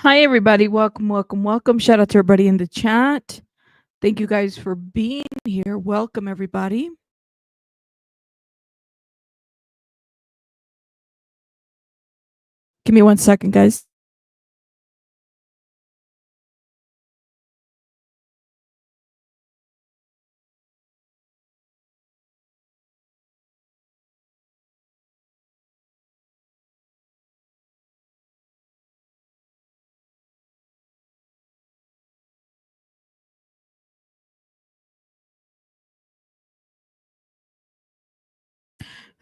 Hi, everybody. Welcome. Shout out to everybody in the chat. Thank you guys for being here. Welcome, everybody. Give me 1 second, guys.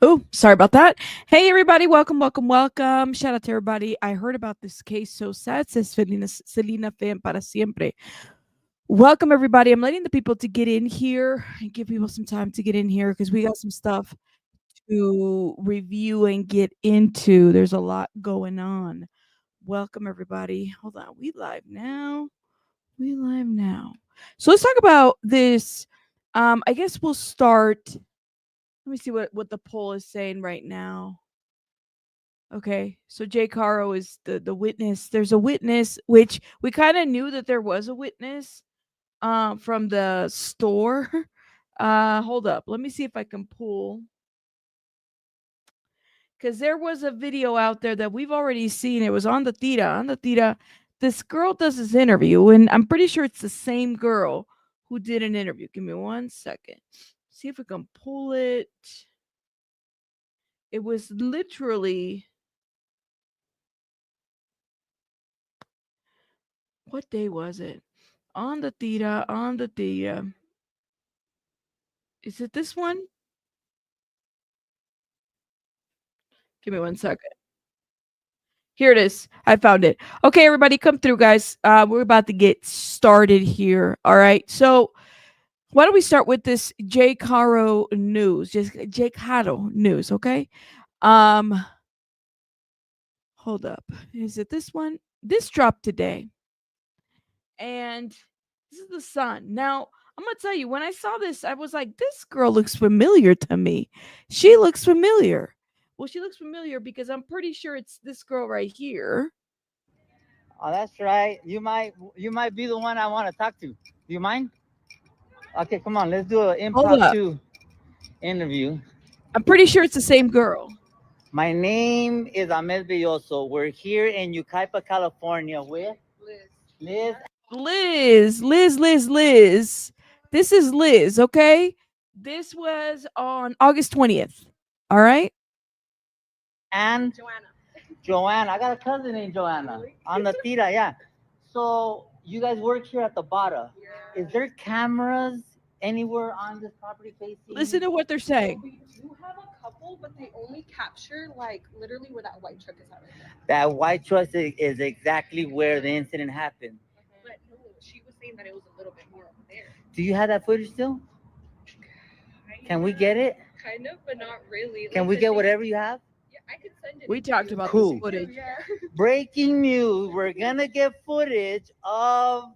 Oh, sorry about that. Hey, everybody. Welcome. Shout out to everybody. I heard about this case. So sad, says Selena Fan para siempre. Welcome, everybody. I'm letting the people to get in here and give people some time to get in here because we got some stuff to review and get into. There's a lot going on. Welcome, everybody. Hold on. We live now. So let's talk about this. I guess we'll start. Let me see what the poll is saying right now. Okay, so Jake Haro is the witness. There's a witness, which we kind of knew that there was a witness from the store. Hold up. Let me see if I can pull, because there was a video out there that we've already seen. It was on the Tira. This girl does this interview, and I'm pretty sure it's the same girl who did an interview. Give me 1 second. See if we can pull it. It was literally, what day was it? On the Tira. Is it this one? Give me 1 second. Here it is. I found it. Okay, everybody, come through, guys. We're about to get started here. All right. So why don't we start with this Jake Haro news? Just Jake Haro news, okay? Hold up. Is it this one? This dropped today. And this is the Sun. Now, I'm gonna tell you, when I saw this, I was like, this girl looks familiar to me. She looks familiar. Well, she looks familiar because I'm pretty sure it's this girl right here. Oh, that's right. You might be the one I want to talk to. Do you mind? Okay, come on. Let's do an impromptu interview. I'm pretty sure it's the same girl. My name is Ahmed Belloso. We're here in Yucaipa, California with Liz. Liz. This is Liz, okay? This was on August 20th. All right? And Joanna. I got a cousin named Joanna. On the Tira, yeah. So you guys work here at the Bada. Yeah. Is there cameras anywhere on this property facing? Listen to what they're saying. We do have a couple, but they only capture like literally where that white truck is at right there. That white truck is exactly where the incident happened. But no, she was saying that it was a little bit more over there. Do you have that footage still? Can we get it? Kind of, but not really. Can we get whatever you have? Yeah, I could send it. We talked about Cool. this footage. Yeah. Breaking news. We're going to get footage of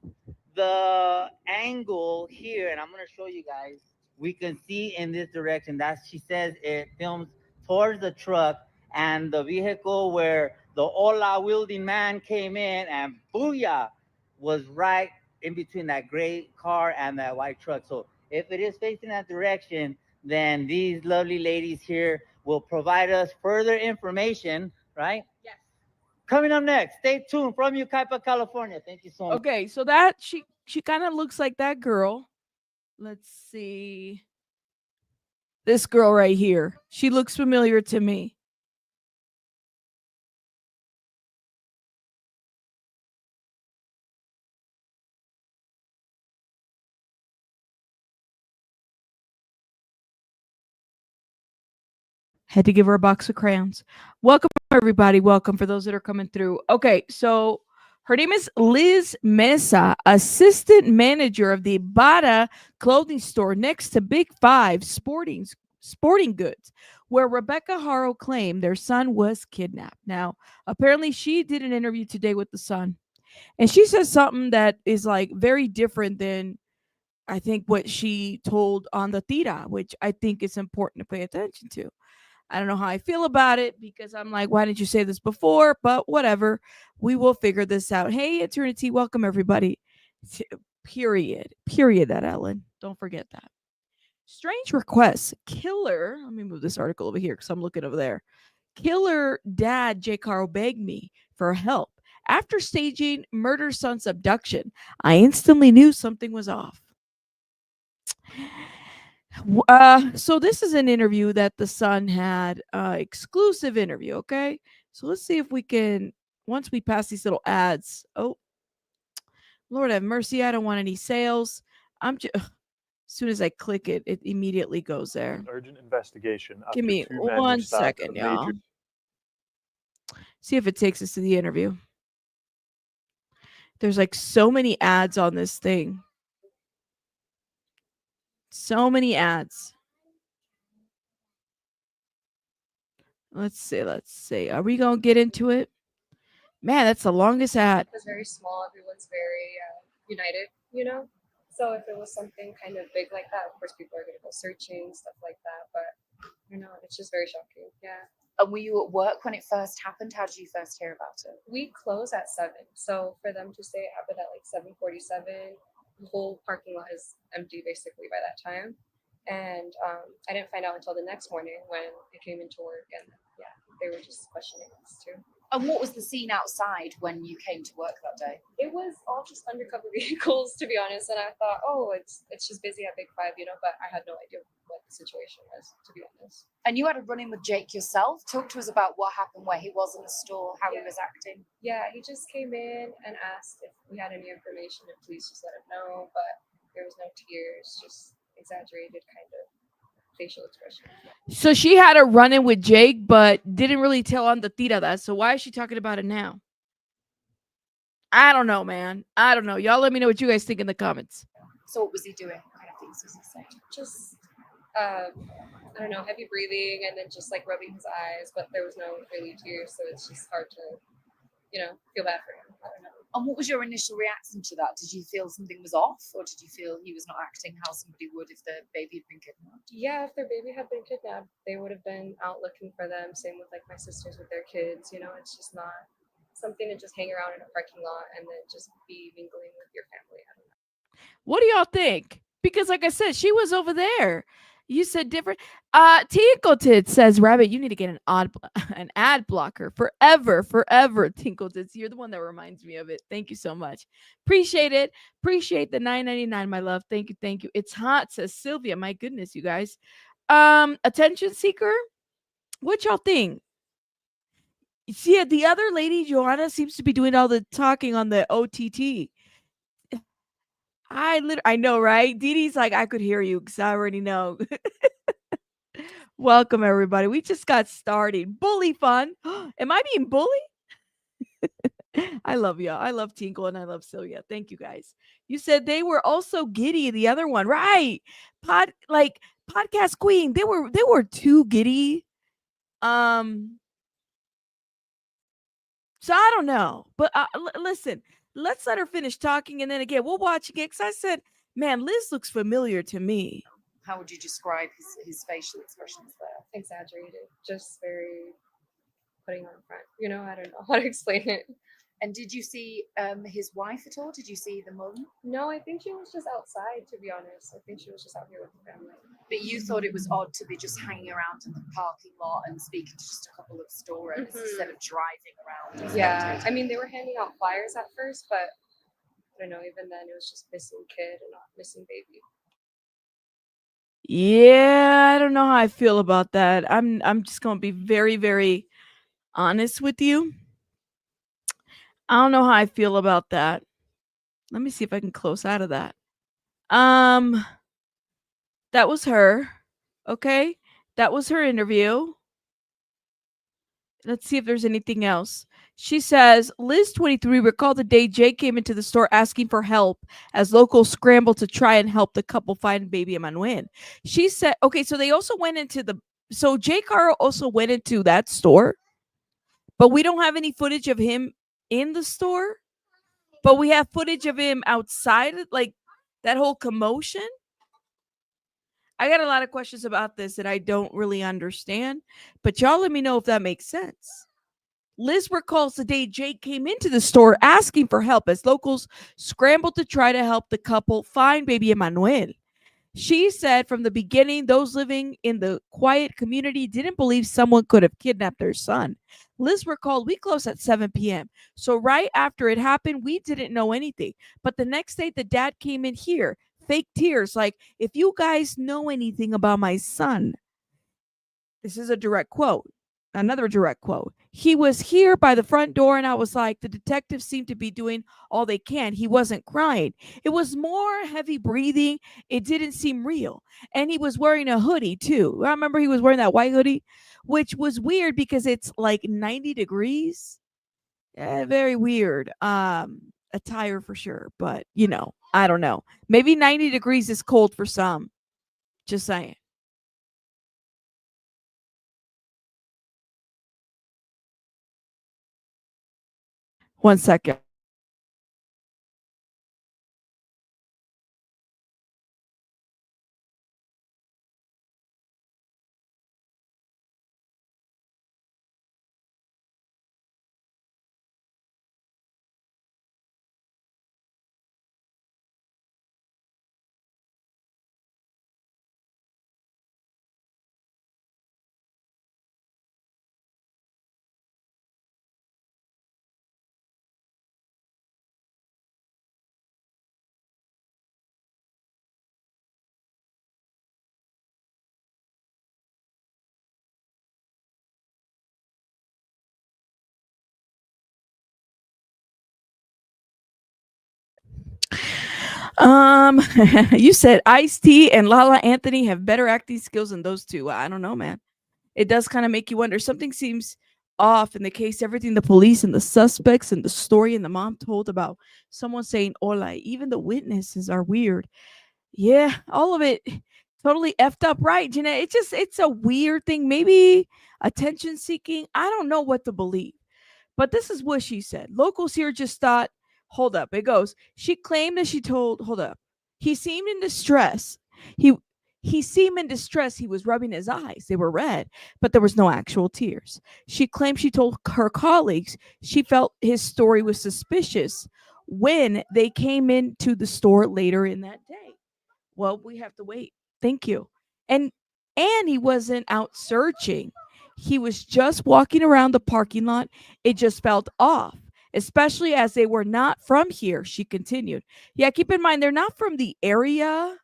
the angle here, and I'm going to show you guys. We can see in this direction. That she says it films towards the truck and the vehicle where the Ola wielding man came in, and booyah, was right in between that gray car and that white truck. So if it is facing that direction, then these lovely ladies here will provide us further information, right? Yes. Coming up next, stay tuned from Yucaipa, California. Thank you so much. Okay, so that she kind of looks like that girl. Let's see. This girl right here. She looks familiar to me. Had to give her a box of crayons. Welcome, everybody. Welcome for those that are coming through. Okay, so her name is Liz Mesa, assistant manager of the Bada clothing store next to Big Five Sporting Goods, where Rebecca Haro claimed their son was kidnapped. Now, apparently, she did an interview today with the Sun, and she says something that is like very different than I think what she told on the Tira, which I think is important to pay attention to. I don't know how I feel about it because I'm like, why didn't you say this before? But whatever. We will figure this out. Hey, Eternity, welcome everybody. Period. Period, that Ellen. Don't forget that. Strange requests. Killer. Let me move this article over here because I'm looking over there. Killer dad Jake Haro begged me for help. After staging murder son's abduction, I instantly knew something was off. So this is an interview that the Sun had, exclusive interview. Okay, so let's see if we can, once we pass these little ads. Oh, Lord have mercy! I don't want any sales. I'm just. As soon as I click it, it immediately goes there. Urgent investigation. Give me two men who 1 stabbed second, a major- y'all. See if it takes us to the interview. There's like so many ads on this thing. So many ads. Let's see. Are we going to get into it? Man, that's the longest ad. It was very small. Everyone's very united, you know? So if it was something kind of big like that, of course, people are going to go searching, stuff like that. But, you know, it's just very shocking. Yeah. And were you at work when it first happened? How did you first hear about it? We close at 7. So for them to say it happened at like 7:47, the whole parking lot is empty basically by that time. And I didn't find out until the next morning when I came into work, and yeah, they were just questioning us too. And what was the scene outside when you came to work that day? It was all just undercover vehicles, to be honest. And I thought, oh, it's just busy at Big Five, you know, but I had no idea what the situation was, to be honest. And you had a run-in with Jake yourself. Talk to us about what happened, where he was in the store, how he was acting. Yeah, he just came in and asked if we had any information, and please just let him know. But there was no tears, just exaggerated kind of facial expression. So she had a run-in with Jake, but didn't really tell on the Tita that. So why is she talking about it now? I don't know, man. I don't know. Y'all let me know what you guys think in the comments. So what was he doing? What kind of things was he saying? Just, I don't know, heavy breathing and then just like rubbing his eyes, but there was no really tears, so it's just hard to, you know, feel bad for him. I don't know. And what was your initial reaction to that? Did you feel something was off, or did you feel he was not acting how somebody would if their baby had been kidnapped? Yeah, if their baby had been kidnapped, they would have been out looking for them. Same with like my sisters with their kids. You know, it's just not something to just hang around in a parking lot and then just be mingling with your family. I don't know. What do y'all think? Because like I said, she was over there. You said different. Tinkletit says, Rabbit, you need to get an ad blocker forever. Tinkletit, you're the one that reminds me of it. Thank you so much. Appreciate it. Appreciate the $9.99, my love. Thank you. It's hot, says Sylvia. My goodness, you guys. Attention seeker. What y'all think? See, the other lady, Joanna, seems to be doing all the talking on the OTT. I know, right? Dee Dee's like, I could hear you because I already know. Welcome, everybody. We just got started. Bully fun. Am I being bullied? I love y'all. I love Tinkle and I love Sylvia. Thank you, guys. You said they were also giddy. The other one, right? Podcast Queen. They were too giddy. So I don't know, but listen. Let's let her finish talking, and then again, we'll watch again. Because I said, man, Liz looks familiar to me. How would you describe his facial expressions there? Exaggerated, just very putting on front. You know, I don't know how to explain it. And did you see his wife at all? Did you see the mum? No, I think she was just outside, to be honest. I think she was just out here with the family. But you thought it was odd to be just hanging around in the parking lot and speaking to just a couple of store owners instead of driving around. Yeah, I mean, they were handing out flyers at first, but I don't know, even then it was just missing kid and not missing baby. Yeah, I don't know how I feel about that. I'm just gonna be very, very honest with you. I don't know how I feel about that. Let me see if I can close out of that. That was her. Okay. That was her interview. Let's see if there's anything else. She says, Liz 23 recalled the day Jake came into the store asking for help as locals scrambled to try and help the couple find baby Emmanuel. She said, okay, so they also went into so Jake Haro also went into that store, but we don't have any footage of him in the store, but we have footage of him outside, like that whole commotion. I got a lot of questions about this that I don't really understand, but y'all let me know if that makes sense. Liz recalls the day Jake came into the store asking for help as locals scrambled to try to help the couple find baby Emmanuel. She said from the beginning, those living in the quiet community didn't believe someone could have kidnapped their son. Liz recalled, we closed at 7 p.m. So right after it happened, we didn't know anything. But the next day, the dad came in here, fake tears, like, if you guys know anything about my son. This is a direct quote. Another direct quote. He was here by the front door, and I was like, the detectives seem to be doing all they can. He wasn't crying. It was more heavy breathing. It didn't seem real. And he was wearing a hoodie, too. I remember he was wearing that white hoodie, which was weird because it's like 90 degrees. Very weird attire for sure. But, I don't know. Maybe 90 degrees is cold for some. Just saying. One second. You said Ice-T and Lala Anthony have better acting skills than those two. I don't know, man. It does kind of make you wonder. Something seems off in the case. Everything the police and the suspects and the story and the mom told about someone saying hola. Even the witnesses are weird. Yeah, all of it totally effed up, right, Jeanette? It's a weird thing. Maybe attention seeking. I don't know what to believe. But this is what she said. Locals here just thought, hold up. It goes, she claimed that she told, hold up. He seemed in distress. He he seemed in distress. He was rubbing his eyes. They were red, but there was no actual tears. She claimed she told her colleagues she felt his story was suspicious when they came into the store later in that day. Well, we have to wait. Thank you. And he wasn't out searching. He was just walking around the parking lot. It just felt off, especially as they were not from here, she continued. Yeah, keep in mind they're not from the area.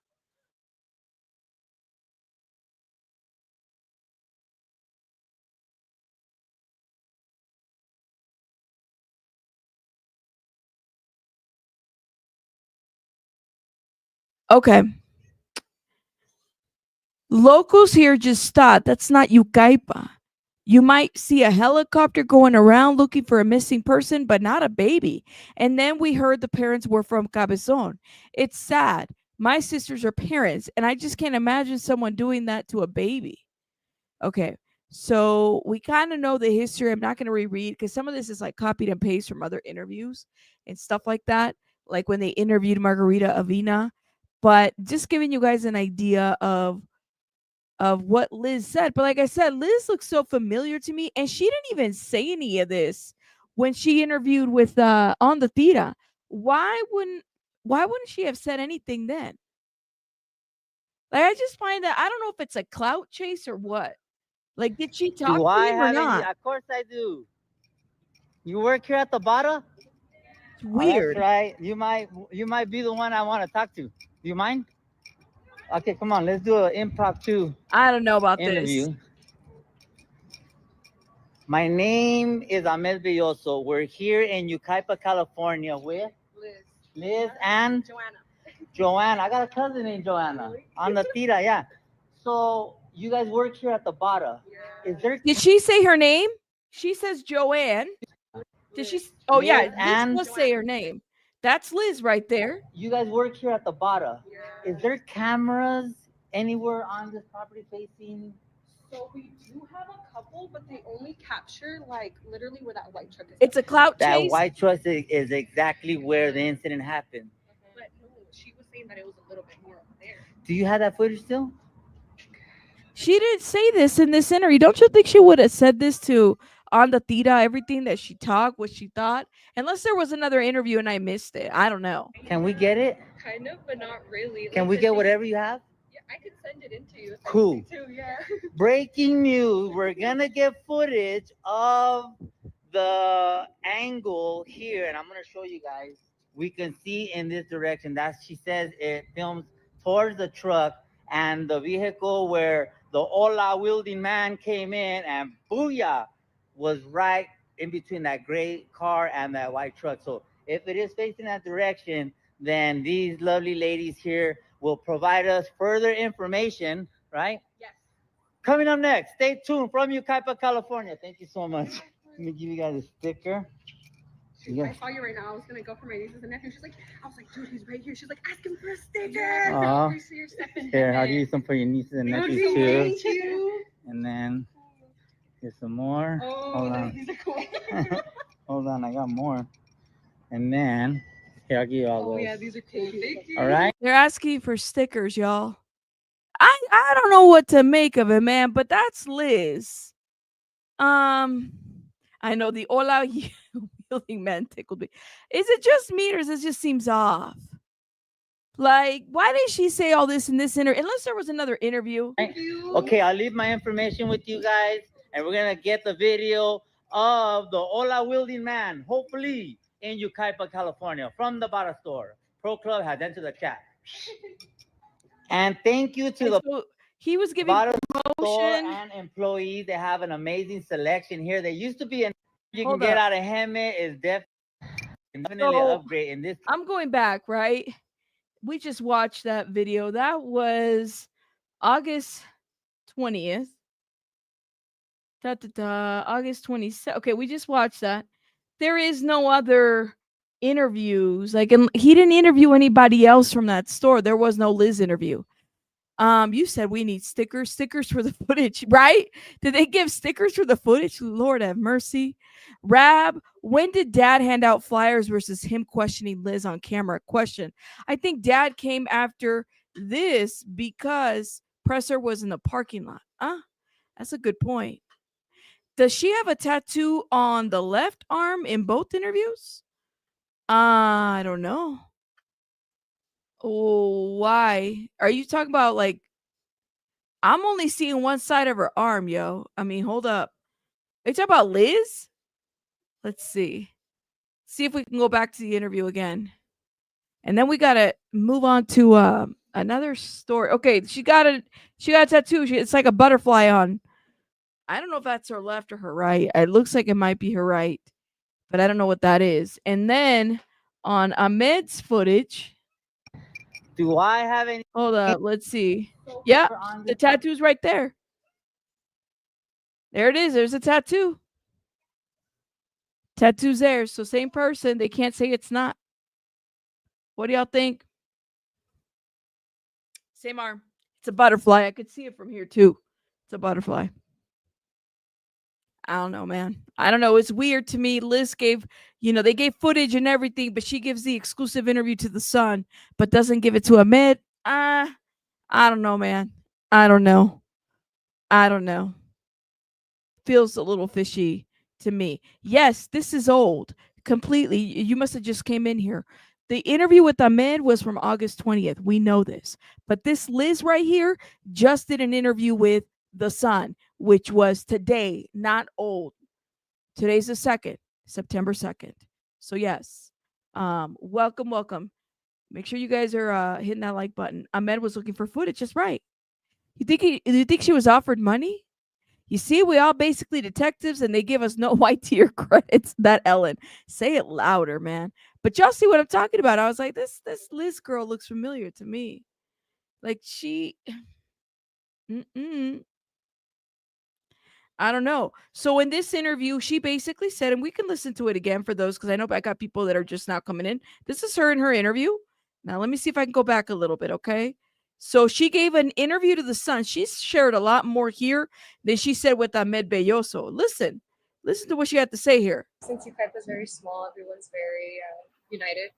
Okay. Locals here just thought that's not Yucaipa. You might see a helicopter going around looking for a missing person, but not a baby. And then we heard the parents were from Cabezon. It's sad. My sisters are parents, and I just can't imagine someone doing that to a baby. Okay. So we kind of know the history. I'm not going to reread because some of this is like copied and paste from other interviews and stuff like that, like when they interviewed Margarita Avina. But just giving you guys an idea of what Liz said. But like I said, Liz looks so familiar to me, and she didn't even say any of this when she interviewed with on the Theta. Why wouldn't she have said anything then? Like I just find that I don't know if it's a clout chase or what. Like, did she talk Do to I him or have any? not? Of course I do. You work here at the bottom? It's Oh, that's weird. right. You might be the one I want to talk to. Do you mind? Okay, come on. Let's do an impromptu I don't know about this. interview. My name is Ahmed Belloso. We're here in Yucaipa, California with Liz and Joanna. I got a cousin named Joanna on the Tira, yeah. So you guys work here at the Bada. Is there Did she say her name? She says Joanne. Did she? Oh yeah, Liz and Liz must say her name. That's Liz right there. you guys work here at the Bada? Is there cameras anywhere on this property facing? So we do have a couple, but they only capture like literally where that white truck is. It's a clout That chase. white truck is exactly where the incident happened. But no, she was saying that it was a little bit more up there. Do you have that footage still? She didn't say this in this interview. Don't you think she would have said this to on the Tita, everything that she talked, what she thought? Unless there was another interview and I missed it. I don't know. Can we get it? Kind of, but not really. Can Like, we the get thing- whatever you have? Yeah, I could send it in to you. If Cool. I need to, yeah. Breaking news, we're gonna get footage of the angle here, and I'm gonna show you guys. We can see in this direction. That she says it films towards the truck and the vehicle where the Ola wielding man came in, and booyah was right in between that gray car and that white truck. So if it is facing that direction, then these lovely ladies here will provide us further information, right? Yes. Coming up next, stay tuned from Yucaipa, California. Thank you so much. Let me give you guys a sticker. I saw you right now. I was gonna go for my nieces and nephews. She's like, I was like, dude, he's right here. She's like, ask him for a sticker. Aw. You see your step in Here, I'll heaven. give you some for your nieces and Thank nephews you. too. Thank you. And then here's some more. Oh, Hold on. these are cool. Hold on, I got more. And then here, I'll give you all Oh those. yeah, these are cool. Thank you. All right. They're asking for stickers, y'all. I don't know what to make of it, man, but that's Liz. I know the Ola wielding man tickled me. Is it just me or does it just seems off? Like, why did she say all this in this interview? Unless there was another interview. Thank you. Okay, I'll leave my information with you guys, and we're gonna get the video of the Ola wielding man, hopefully in Yucaipa, California, from the Bata store. Pro Club has entered the chat. And thank you to And the so he was giving Bata store promotion. and employees. They have an amazing selection here. There used to be an you Hold can get up. out of Hemet is definitely So, upgrade in this. I'm going back, right? We just watched that video. That was August 20th. August 27th. Okay, we just watched that. There is no other interviews. Like, and he didn't interview anybody else from that store. There was no Liz interview. You said we need stickers for the footage, right? Did they give stickers for the footage? Lord have mercy. Rab, when did Dad hand out flyers versus him questioning Liz on camera? Question. I think Dad came after this because Presser was in the parking lot. That's a good point. Does she have a tattoo on the left arm in both interviews? I don't know. Oh, why? Are you talking about like I'm only seeing one side of her arm, yo. I mean, hold up. Are you talking about Liz? Let's see. See if we can go back to the interview again. And then we gotta move on to another story. Okay, she got a tattoo. It's like a butterfly on. I don't know if that's her left or her right. It looks like it might be her right, but I don't know what that is. And then on Ahmed's footage, Do I have any? hold up, let's see. Yeah, the tattoo's right there. There it is. There's a tattoo. Tattoo's there. So same person. They can't say it's not. What do y'all think? Same arm. It's a butterfly. I could see it from here too. It's a butterfly. I don't know, man. I don't know. It's weird to me. Liz gave, they gave footage and everything, but she gives the exclusive interview to the Sun, but doesn't give it to Ahmed. I don't know, man. I don't know. Feels a little fishy to me. Yes, this is old. Completely. You must have just came in here. The interview with Ahmed was from August 20th. We know this. But this Liz right here just did an interview with the Sun, which was today, not old. Today's the 2nd, September 2nd. So yes. Welcome. Make sure you guys are hitting that like button. Ahmed was looking for footage. That's right. You think she was offered money? You see, we all basically detectives and they give us no white tier credits. That Ellen. Say it louder, man. But y'all see what I'm talking about. I was like, this Liz girl looks familiar to me. Like she I don't know. So in this interview, she basically said, and we can listen to it again for those because I know I got people that are just now coming in. This is her in her interview. Now let me see if I can go back a little bit, okay? So she gave an interview to the Sun. She shared a lot more here than she said with Ahmed Belloso. Listen to what she had to say here. Since Yucaipa is very small, everyone's very united,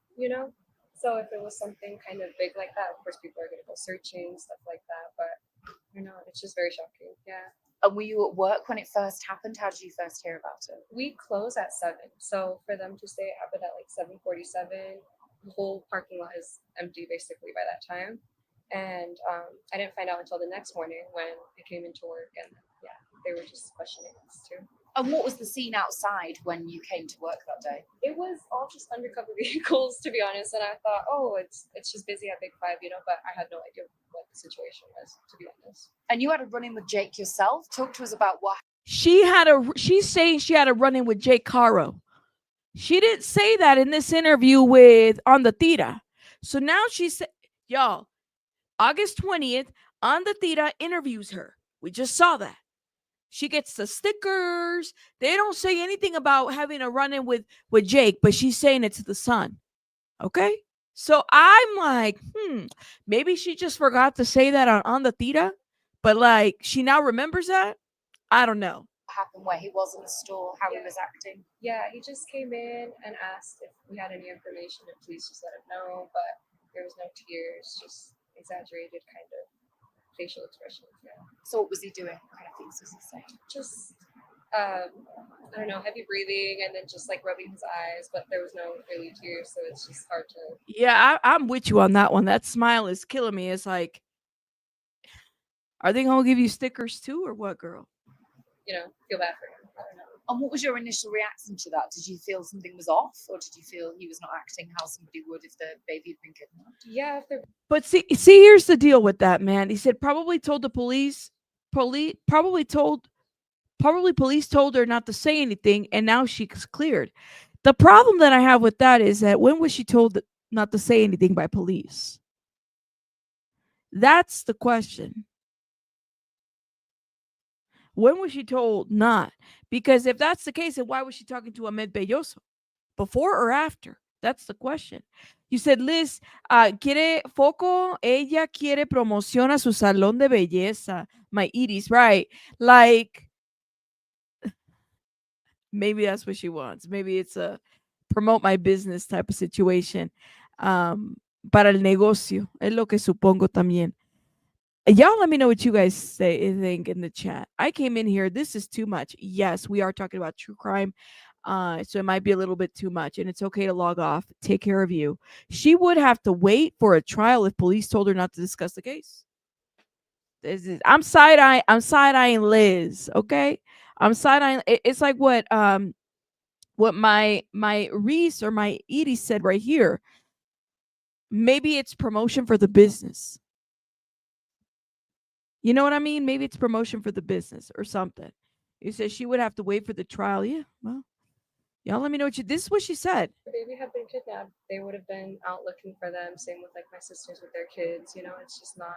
So if it was something kind of big like that, of course, people are going to go searching, stuff like that. But I know, it's just very shocking. Yeah. And were you at work when it first happened? How did you first hear about it? We close at 7. So for them to say it happened at like 7:47, the whole parking lot is empty basically by that time. And I didn't find out until the next morning when I came into work, and yeah, they were just questioning us too. And what was the scene outside when you came to work that day? It was all just undercover vehicles, to be honest. And I thought, oh, it's just busy at Big Five, but I had no idea what the situation was, to be honest. And you had a run-in with Jake yourself. Talk to us about what. She's saying she had a run-in with Jake Haro. She didn't say that in this interview with On the Tira. So now she said, y'all, August 20th, On the Tira interviews her. We just saw that. She gets the stickers. They don't say anything about having a run-in with Jake, but she's saying it to the Sun. Okay? So I'm like, maybe she just forgot to say that on the Tira, but like she now remembers that? I don't know. Happened where he was in the store, how he was acting? Yeah, he just came in and asked if we had any information, and please just let him know, but there was no tears, just exaggerated kind of facial expressions. Yeah. So what was he doing? What kind of things was he saying? Just I don't know, heavy breathing and then just like rubbing his eyes, but there was no really tears, so it's just hard to. Yeah, I'm with you on that one. That smile is killing me. It's like, are they gonna give you stickers too, or what, girl? Feel bad for him. I don't know. And what was your initial reaction to that? Did you feel something was off, or did you feel he was not acting how somebody would if the baby had been kidnapped? Yeah, if they're. But see, here's the deal with that, man. He said probably told the police. Probably police told her not to say anything, and now she's cleared. The problem that I have with that is that when was she told not to say anything by police? That's the question. When was she told not? Because if that's the case, then why was she talking to Ahmed Belloso? Before or after? That's the question. You said, Liz, quiere foco, ella quiere promoción a su salón de belleza. My Edie's right. Like, maybe that's what she wants. Maybe it's a promote my business type of situation. Para el negocio. Es lo que supongo también. Y'all let me know what you guys think in the chat. I came in here. This is too much. Yes, we are talking about true crime. So it might be a little bit too much, and it's okay to log off. Take care of you. She would have to wait for a trial if police told her not to discuss the case. I'm side-eyeing Liz, okay? I'm side-eyeing. It's like what my Reese or my Edie said right here. Maybe it's promotion for the business. You know what I mean? Maybe it's promotion for the business or something. You said she would have to wait for the trial. Yeah, well, y'all let me know this is what she said. If the baby had been kidnapped, they would have been out looking for them. Same with like my sisters with their kids. It's just not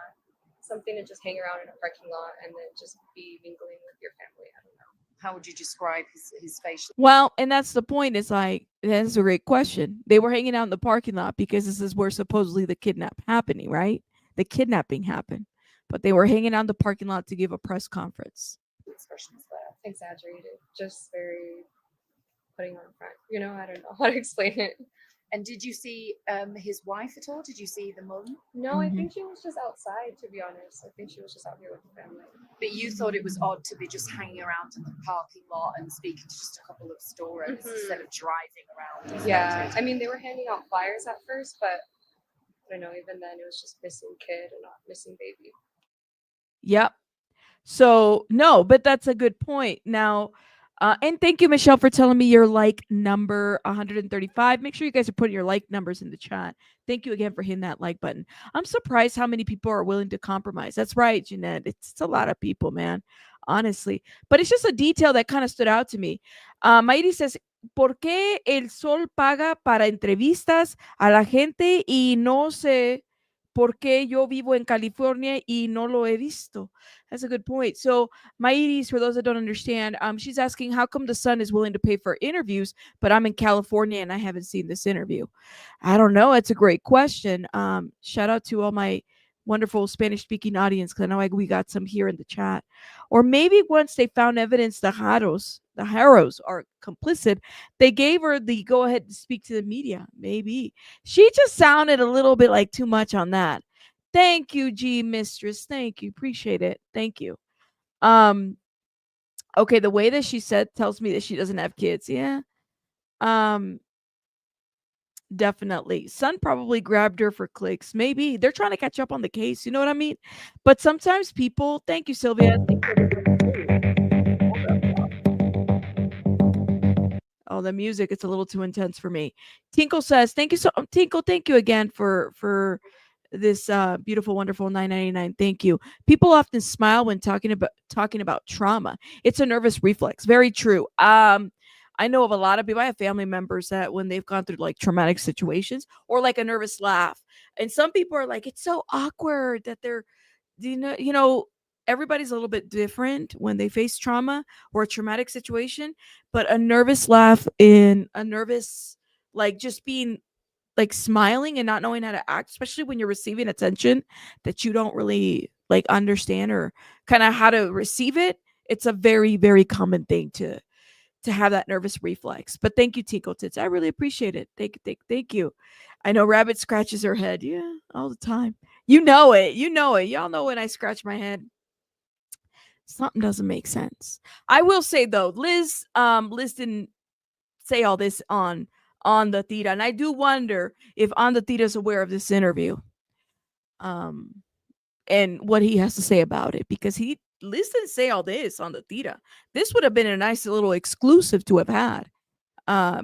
something to just hang around in a parking lot and then just be mingling with your family. I don't know. How would you describe his facial? Well, and that's the point. It's like, that's a great question. They were hanging out in the parking lot because this is where supposedly the kidnapping happened, right? The kidnapping happened. But they were hanging out in the parking lot to give a press conference. Expressions that exaggerated, just very putting on front. I don't know how to explain it. And did you see his wife at all? Did you see the mum? No, I think she was just outside, to be honest. I think she was just out here with the family. But you thought it was odd to be just hanging around in the parking lot and speaking to just a couple of store owners instead of driving around. Yeah, I mean, they were handing out flyers at first, but I don't know, even then it was just missing kid and not missing baby. Yep. So no, but that's a good point. Now, and thank you, Michelle, for telling me your like number 135. Make sure you guys are putting your like numbers in the chat. Thank you again for hitting that like button. I'm surprised how many people are willing to compromise. That's right, Jeanette. It's a lot of people, man, honestly. But it's just a detail that kind of stood out to me. Mayri says, ¿por qué el Sol paga para entrevistas a la gente y no sé por qué yo vivo en California y no lo he visto? That's a good point. So Mairis, for those that don't understand, she's asking how come the Sun is willing to pay for interviews, but I'm in California and I haven't seen this interview. I don't know. It's a great question. Shout out to all my wonderful Spanish-speaking audience, because I know we got some here in the chat. Or maybe once they found evidence the Haros are complicit, they gave her the go-ahead to speak to the media. Maybe. She just sounded a little bit like too much on that. Thank you, G Mistress. Thank you. Appreciate it. Thank you. Um, okay, the way that she said tells me that she doesn't have kids. Yeah. Um, definitely. Son probably grabbed her for clicks. Maybe they're trying to catch up on the case. You know what I mean? But sometimes people, thank you, Sylvia. Oh, the music, it's a little too intense for me. Tinkle says, "Thank you so Tinkle, thank you again for this beautiful wonderful 9.99. Thank you." People often smile when talking about trauma. It's a nervous reflex. Very true. I know of a lot of people. I have family members that when they've gone through like traumatic situations or like a nervous laugh. And some people are like, it's so awkward that they're everybody's a little bit different when they face trauma or a traumatic situation, but a nervous laugh in a nervous, like just being like smiling and not knowing how to act, especially when you're receiving attention that you don't really like understand or kind of how to receive it. It's a very, very common thing to have that nervous reflex. But thank you, Tico Tits. I really appreciate it. Thank you. I know Rabbit scratches her head. Yeah, all the time. You know it. You know it. Y'all know when I scratch my head. Something doesn't make sense. I will say though, Liz didn't say all this on the Tita, and I do wonder if on the Tita is aware of this interview, and what he has to say about it, because Liz didn't say all this on the Tita. This would have been a nice little exclusive to have had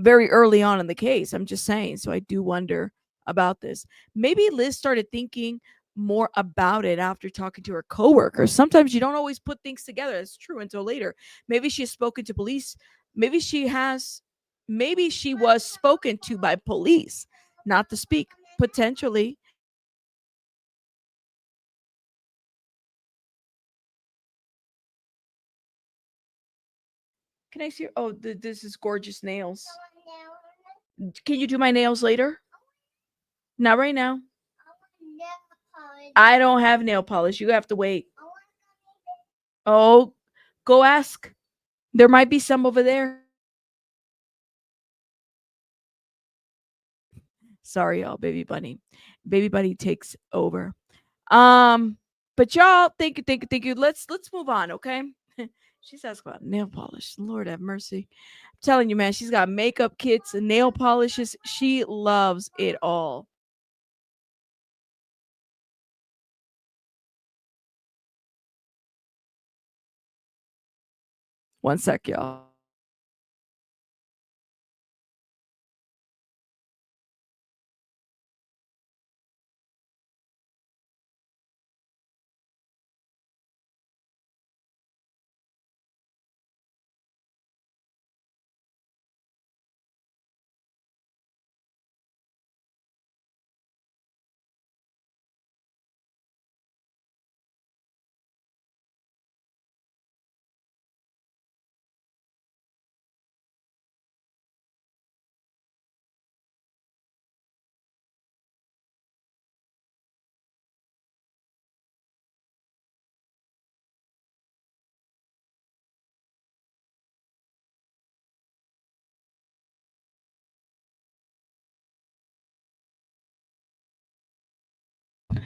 very early on in the case. I'm just saying. So I do wonder about this. Maybe Liz started thinking more about it after talking to her coworkers. Sometimes you don't always put things together. That's true until later. Maybe she has spoken to police. Maybe she has. Maybe she was spoken to by police, not to speak. Potentially. Can I see? Oh, this is gorgeous nails. Can you do my nails later? Not right now. I don't have nail polish. You have to wait. Oh, go ask. There might be some over there. Sorry, y'all. Baby bunny. Baby bunny takes over. Um, but y'all, thank you. Let's move on, okay? She's asking about nail polish. Lord have mercy. I'm telling you, man, she's got makeup kits and nail polishes. She loves it all. One sec, y'all.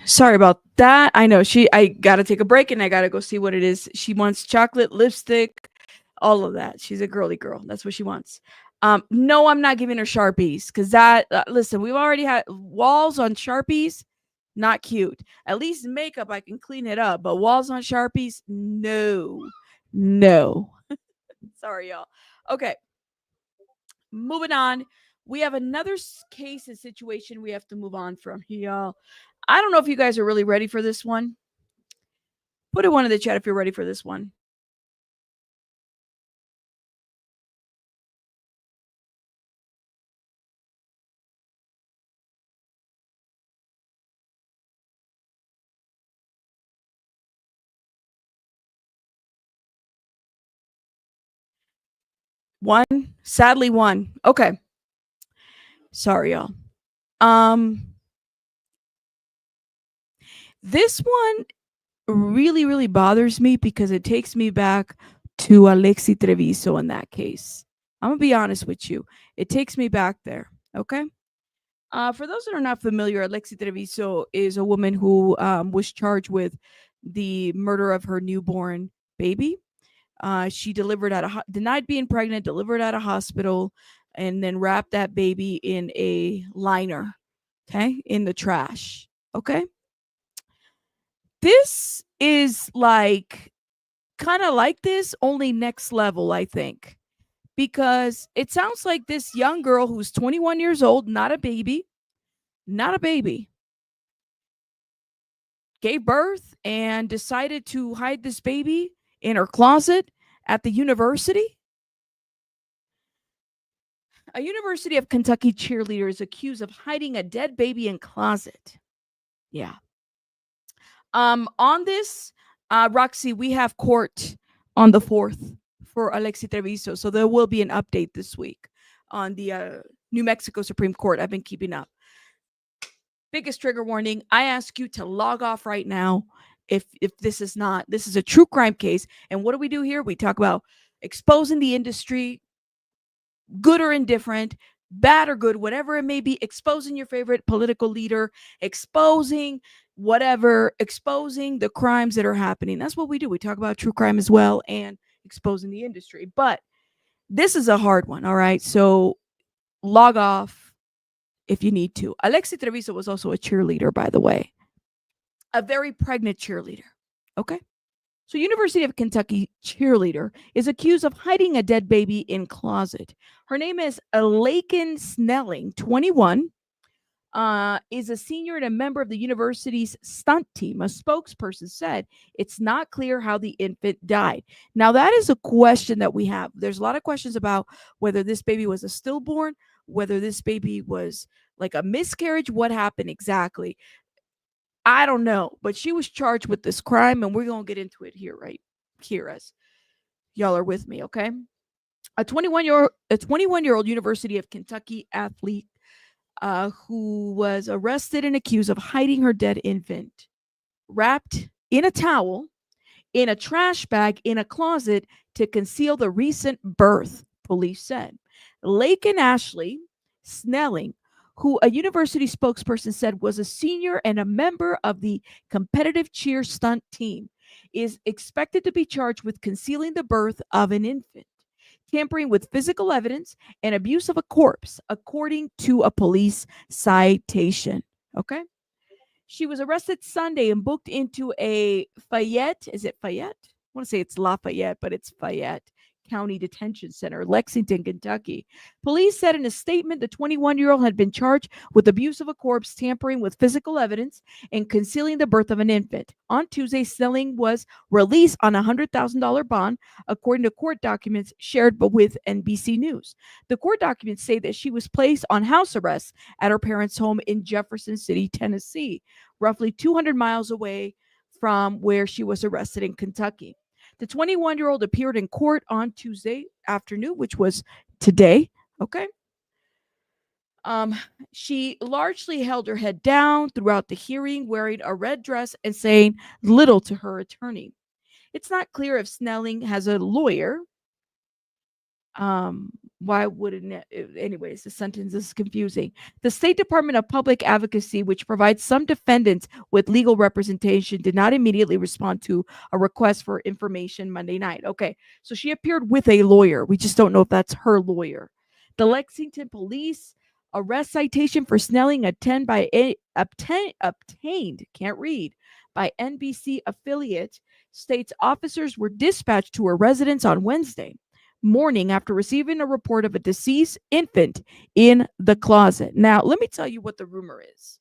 Sorry about that. I know I gotta take a break and I gotta go see what it is. She wants chocolate, lipstick, all of that. She's a girly girl. That's what she wants. No, I'm not giving her Sharpies because that, listen, we've already had walls on Sharpies. Not cute. At least makeup, I can clean it up, but walls on Sharpies, no, no. Sorry, y'all. Okay, moving on. We have another case and situation we have to move on from here, y'all. I don't know if you guys are really ready for this one. Put a one in the chat if you're ready for this one. One, sadly one. Okay. Sorry, y'all. This one really, really bothers me because it takes me back to Alexi Treviso in that case. I'm gonna be honest with you. It takes me back there. Okay. For those that are not familiar, Alexi Treviso is a woman who was charged with the murder of her newborn baby. She delivered denied being pregnant, delivered at a hospital, and then wrapped that baby in a liner, okay, in the trash. Okay. This is like kind of like this, only next level, I think, because it sounds like this young girl who's 21 years old, not a baby, gave birth and decided to hide this baby in her closet at the university. A University of Kentucky cheerleader is accused of hiding a dead baby in closet. Yeah. On this, Roxy, we have court on the 4th for Alexi Treviso. So there will be an update this week on the New Mexico Supreme Court. I've been keeping up. Biggest trigger warning. I ask you to log off right now if this is a true crime case. And what do we do here? We talk about exposing the industry, good or indifferent, bad or good, whatever it may be, exposing your favorite political leader, exposing whatever, exposing the crimes that are happening. That's what we do. We talk about true crime as well and exposing the industry. But this is a hard one, all right? So log off if you need to. Alexi Treviso was also a cheerleader, by the way. A very pregnant cheerleader, okay? So University of Kentucky cheerleader is accused of hiding a dead baby in closet. Her name is Laken Snelling, 21, is a senior and a member of the university's stunt team. A spokesperson said it's not clear how the infant died. Now, that is a question that we have. There's a lot of questions about whether this baby was a stillborn, whether this baby was like a miscarriage, what happened exactly. I don't know, but she was charged with this crime, and we're going to get into it here, right here, as y'all are with me, okay? A 21-year-old University of Kentucky athlete who was arrested and accused of hiding her dead infant, wrapped in a towel, in a trash bag, in a closet to conceal the recent birth, police said. Laken Ashley Snelling, who a university spokesperson said was a senior and a member of the competitive cheer stunt team, is expected to be charged with concealing the birth of an infant, tampering with physical evidence, and abuse of a corpse, according to a police citation. Okay? She was arrested Sunday and booked into a Fayette. Is it Fayette? I want to say it's Lafayette, but it's Fayette County Detention Center, Lexington, Kentucky. Police said in a statement the 21-year-old had been charged with abuse of a corpse, tampering with physical evidence, and concealing the birth of an infant. On Tuesday, Snelling was released on a $100,000 bond, according to court documents shared with NBC News. The court documents say that she was placed on house arrest at her parents' home in Jefferson City, Tennessee, roughly 200 miles away from where she was arrested in Kentucky. The 21-year-old appeared in court on Tuesday afternoon, which was today. Okay. She largely held her head down throughout the hearing, wearing a red dress and saying little to her attorney. It's not clear if Snelling has a lawyer. Why wouldn't it? Anyways, the sentence is confusing. The State Department of Public Advocacy, which provides some defendants with legal representation, did not immediately respond to a request for information Monday night. Okay, so she appeared with a lawyer. We just don't know if that's her lawyer. The Lexington police arrest citation for Snelling obtained, can't read, by NBC affiliate states officers were dispatched to her residence on Wednesday morning after receiving a report of a deceased infant in the closet. Now, let me tell you what the rumor is.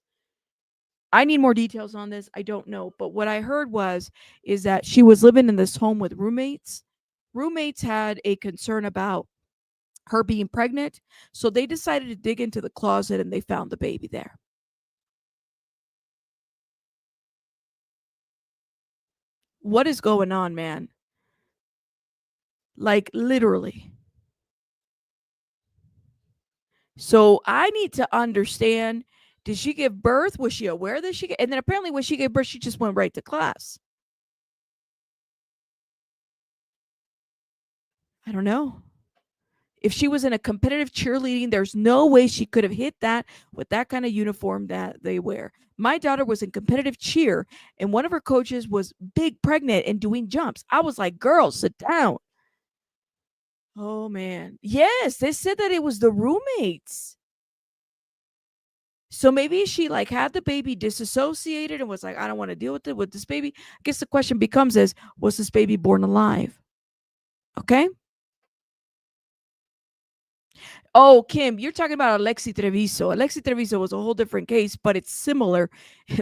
I need more details on this. I don't know. But what I heard is that she was living in this home with roommates. Roommates had a concern about her being pregnant, so they decided to dig into the closet and they found the baby there. What is going on, man? Like, literally. So I need to understand, did she give birth? Was she aware that she, and then apparently when she gave birth, she just went right to class. I don't know. If she was in a competitive cheerleading, there's no way she could have hit that with that kind of uniform that they wear. My daughter was in competitive cheer, and one of her coaches was big pregnant and doing jumps. I was like, girl, sit down. Oh, man. Yes, they said that it was the roommates. So maybe she like had the baby disassociated and was like, I don't want to deal with this baby. I guess the question becomes is, was this baby born alive? Okay. Oh, Kim, you're talking about Alexi Treviso. Alexi Treviso was a whole different case, but it's similar.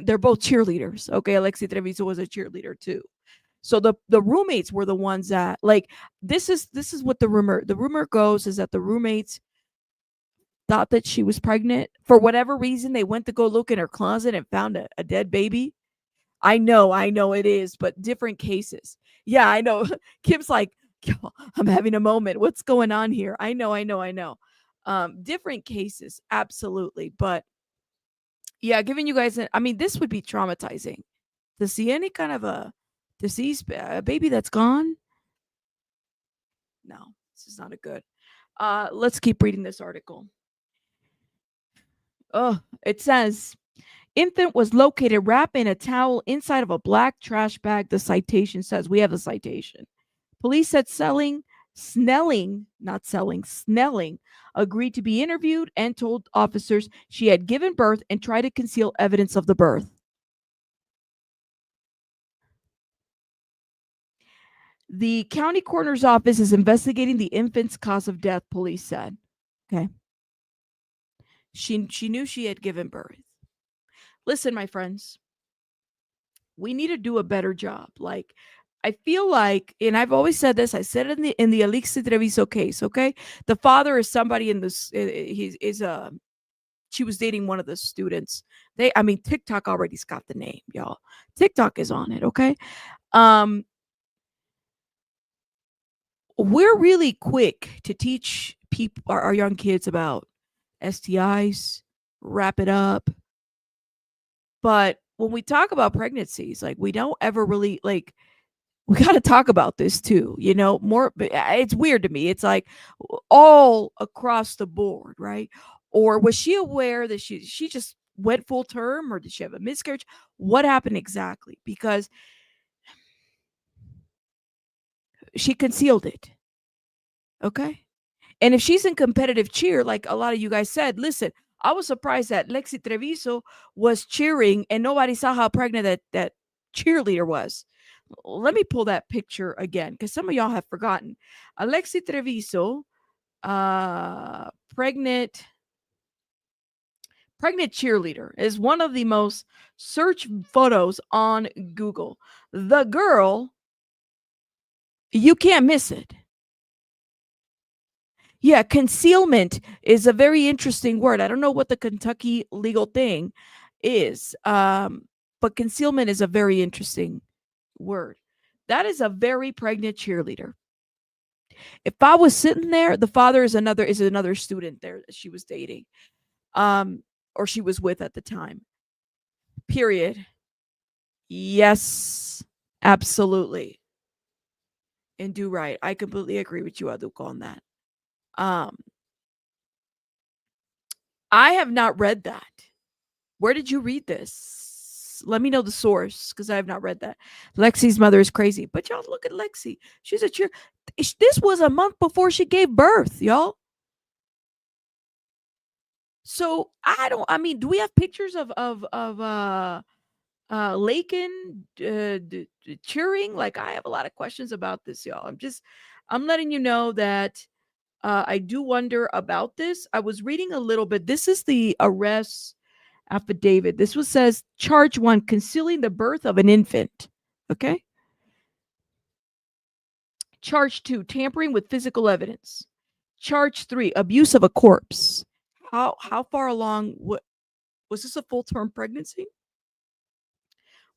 They're both cheerleaders. Okay, Alexi Treviso was a cheerleader too. So the roommates were the ones that like this is what the rumor goes is that the roommates thought that she was pregnant. For whatever reason, they went to go look in her closet and found a dead baby. I know it is, but different cases. Yeah, I know. Kim's like, I'm having a moment. What's going on here? I know. Different cases, absolutely. But yeah, giving you guys, I mean, this would be traumatizing to see any kind of a deceased baby that's gone. No, this is not a good. Let's keep reading this article. Oh, it says infant was located wrapped in a towel inside of a black trash bag. The citation says we have a citation. Police said Snelling agreed to be interviewed and told officers she had given birth and tried to conceal evidence of the birth. The county coroner's office is investigating the infant's cause of death, police said. Okay. She knew she had given birth. Listen, my friends, we need to do a better job. Like, I feel like, and I've always said this, I said it in the Alexi Treviso case, okay? The father is somebody in this, she was dating one of the students. TikTok already's got the name, y'all. TikTok is on it, okay? We're really quick to teach people, our young kids about STIs, wrap it up. But when we talk about pregnancies, like we don't ever really like, we got to talk about this too, you know, more. It's weird to me. It's like all across the board, right? Or was she aware that she just went full term, or did she have a miscarriage? What happened exactly? Because she concealed it. Okay. And if she's in competitive cheer, like a lot of you guys said, listen, I was surprised that Lexi Treviso was cheering and nobody saw how pregnant that cheerleader was. Let me pull that picture again because some of y'all have forgotten. Alexi Treviso, pregnant cheerleader is one of the most searched photos on Google. The girl, you can't miss it. Yeah, concealment is a very interesting word. I don't know what the Kentucky legal thing is, but concealment is a very interesting word. That is a very pregnant cheerleader. If I was sitting there, the father is another student there that she was dating, or she was with at the time. Period. Yes, absolutely. And do right. I completely agree with you, Aduko, on that. I have not read that. Where did you read this? Let me know the source because I have not read that. Lexi's mother is crazy. But y'all look at Lexi. She's a cheer. This was a month before she gave birth, y'all. So do we have pictures of Laken cheering? Like, I have a lot of questions about this, y'all. I'm letting you know that I do wonder about this. I was reading a little bit. This is the arrest affidavit. This says charge 1, concealing the birth of an infant. Okay. Charge 2, tampering with physical evidence. Charge 3, abuse of a corpse. How far along? What was this, a full-term pregnancy?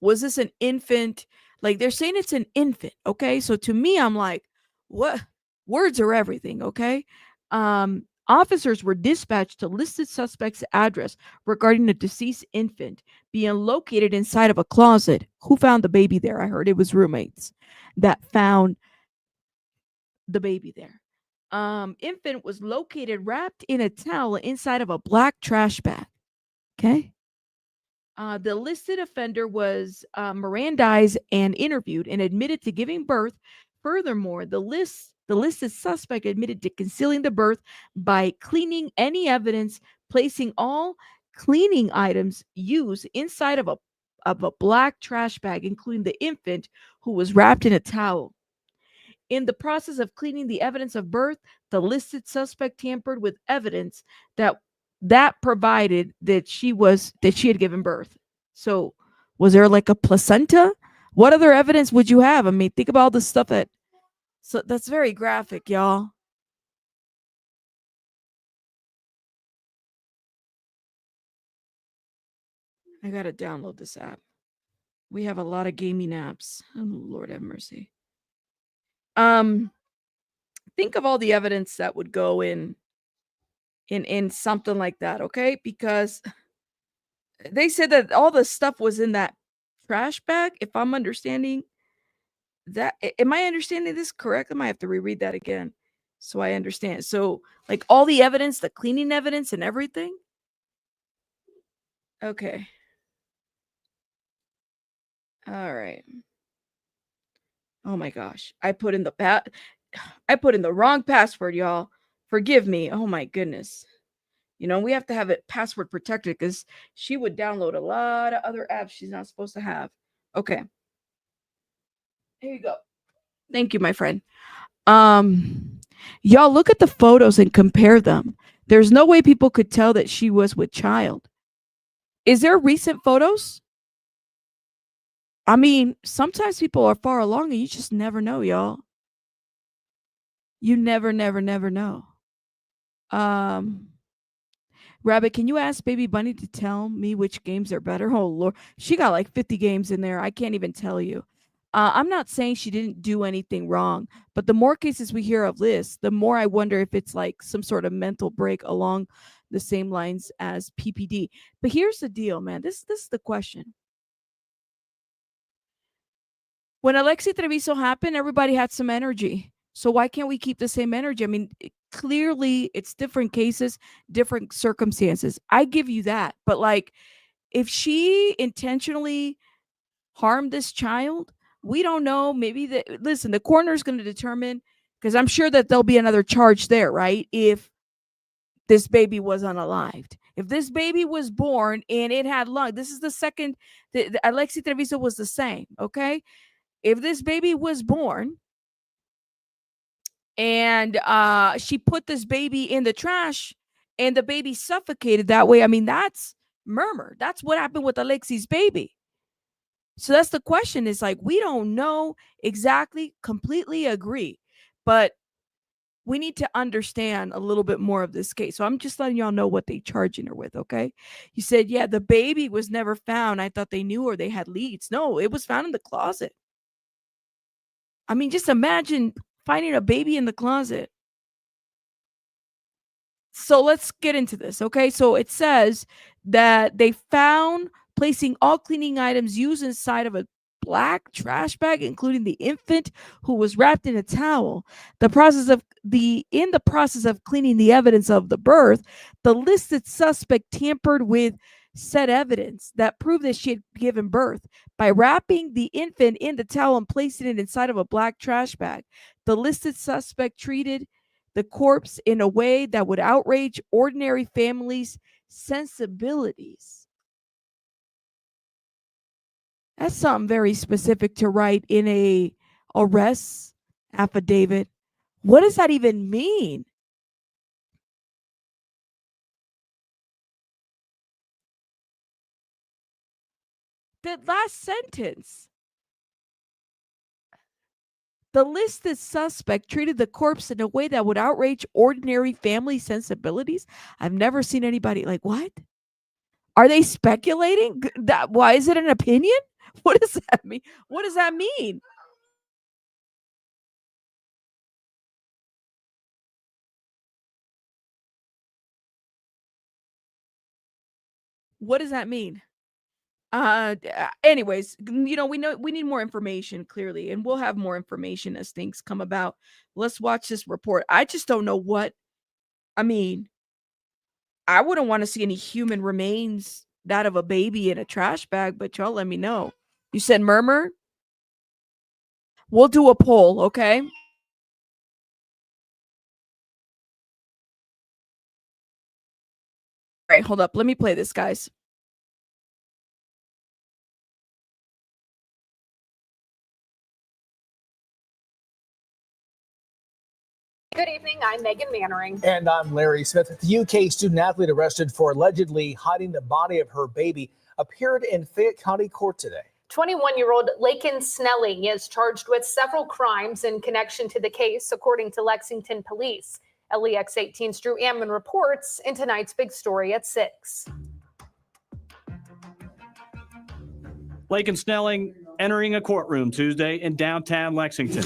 Was this an infant? Like, they're saying it's an infant. Okay. So to me, I'm like, what? Words are everything. Okay. Officers were dispatched to listed suspect's address regarding a deceased infant being located inside of a closet. Who found the baby there? I heard it was roommates that found the baby there. infant was located wrapped in a towel inside of a black trash bag. Okay. The listed offender was Mirandized and interviewed and admitted to giving birth. Furthermore, the listed suspect admitted to concealing the birth by cleaning any evidence, placing all cleaning items used inside of a black trash bag, including the infant who was wrapped in a towel. In the process of cleaning the evidence of birth, the listed suspect tampered with evidence that provided that she had given birth. So, was there like a placenta? What other evidence would you have? I mean, think about all the stuff that's very graphic, y'all. I gotta download this app. We have a lot of gaming apps. Oh, Lord have mercy. Think of all the evidence that would go in something like that, okay? Because they said that all the stuff was in that trash bag. If I'm understanding that, am I understanding this correct? I might have to reread that again so I understand. So, like all the evidence, the cleaning evidence and everything. Okay. All right. Oh my gosh. I put in the wrong password, y'all. Forgive me. Oh my goodness. You know, we have to have it password protected because she would download a lot of other apps she's not supposed to have. Okay. Here you go. Thank you, my friend. Y'all look at the photos and compare them. There's no way people could tell that she was with child. Is there recent photos? I mean, sometimes people are far along and you just never know, y'all. You never know. Rabbit, can you ask Baby Bunny to tell me which games are better? Oh Lord, she got like 50 games in there. I can't even tell you. I'm not saying she didn't do anything wrong, but the more cases we hear of this, the more I wonder if it's like some sort of mental break along the same lines as PPD. But here's the deal, man. This is the question. When Alexi Treviso happened, everybody had some energy. So why can't we keep the same energy? I mean, clearly it's different cases, different circumstances. I give you that. But like, if she intentionally harmed this child, we don't know. Maybe the coroner is going to determine, because I'm sure that there'll be another charge there, right? If this baby was unalived. If this baby was born and it had lung, this is the second, the Alexi Treviso was the same, okay? If this baby was born and she put this baby in the trash and the baby suffocated that way, I mean, that's murder. That's what happened with Alexi's baby. So that's the question, is like, we don't know exactly, completely agree, but we need to understand a little bit more of this case. So I'm just letting y'all know what they charging her with, okay? You said, yeah, the baby was never found. I thought they knew or they had leads. No, it was found in the closet. I mean, just imagine finding a baby in the closet. So let's get into this, okay? So it says that they found placing all cleaning items used inside of a black trash bag, including the infant who was wrapped in a towel. In the process of cleaning the evidence of the birth, the listed suspect tampered with said evidence that proved that she had given birth by wrapping the infant in the towel and placing it inside of a black trash bag. The listed suspect treated the corpse in a way that would outrage ordinary families' sensibilities. That's something very specific to write in a arrest affidavit. What does that even mean? That last sentence. The listed suspect treated the corpse in a way that would outrage ordinary family sensibilities. I've never seen anybody like, what? Are they speculating? Why is it an opinion? What does that mean? What does that mean? What does that mean? Anyways, we know we need more information clearly, and we'll have more information as things come about. Let's watch this report. I just don't know what. I mean, I wouldn't want to see any human remains, that of a baby in a trash bag, but y'all let me know. You said murmur? We'll do a poll, okay? All right, hold up. Let me play this, guys. Good evening, I'm Megan Mannering. And I'm Larry Smith. The UK student athlete arrested for allegedly hiding the body of her baby appeared in Fayette County Court today. 21-year-old Laken Snelling is charged with several crimes in connection to the case, according to Lexington police. LEX 18's Drew Amman reports in tonight's big story at 6. Laken Snelling entering a courtroom Tuesday in downtown Lexington.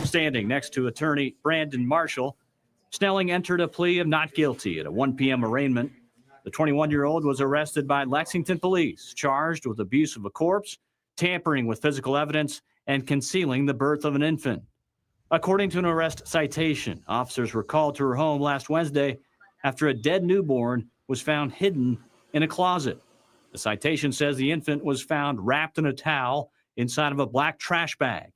Standing next to attorney Brandon Marshall, Snelling entered a plea of not guilty at a 1 p.m. arraignment. The 21-year-old was arrested by Lexington police, charged with abuse of a corpse, tampering with physical evidence, and concealing the birth of an infant. According to an arrest citation, officers were called to her home last Wednesday after a dead newborn was found hidden in a closet. The citation says the infant was found wrapped in a towel inside of a black trash bag.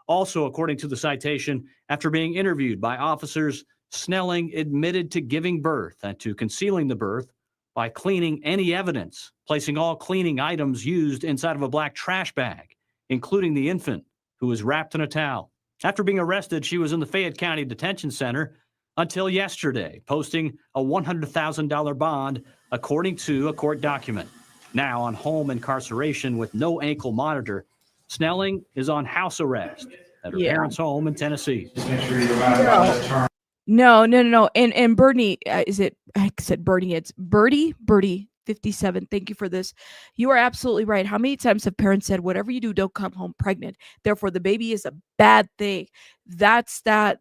Also, according to the citation, after being interviewed by officers, Snelling admitted to giving birth and to concealing the birth by cleaning any evidence, placing all cleaning items used inside of a black trash bag, including the infant, who was wrapped in a towel. After being arrested, she was in the Fayette County Detention Center until yesterday, posting a $100,000 bond, according to a court document. Now on home incarceration with no ankle monitor, Snelling is on house arrest at her parents' home in Tennessee. No. And Bernie, is it? I said Bernie. It's Birdie 57. Thank you for this. You are absolutely right. How many times have parents said, whatever you do, don't come home pregnant. Therefore, the baby is a bad thing. That's that.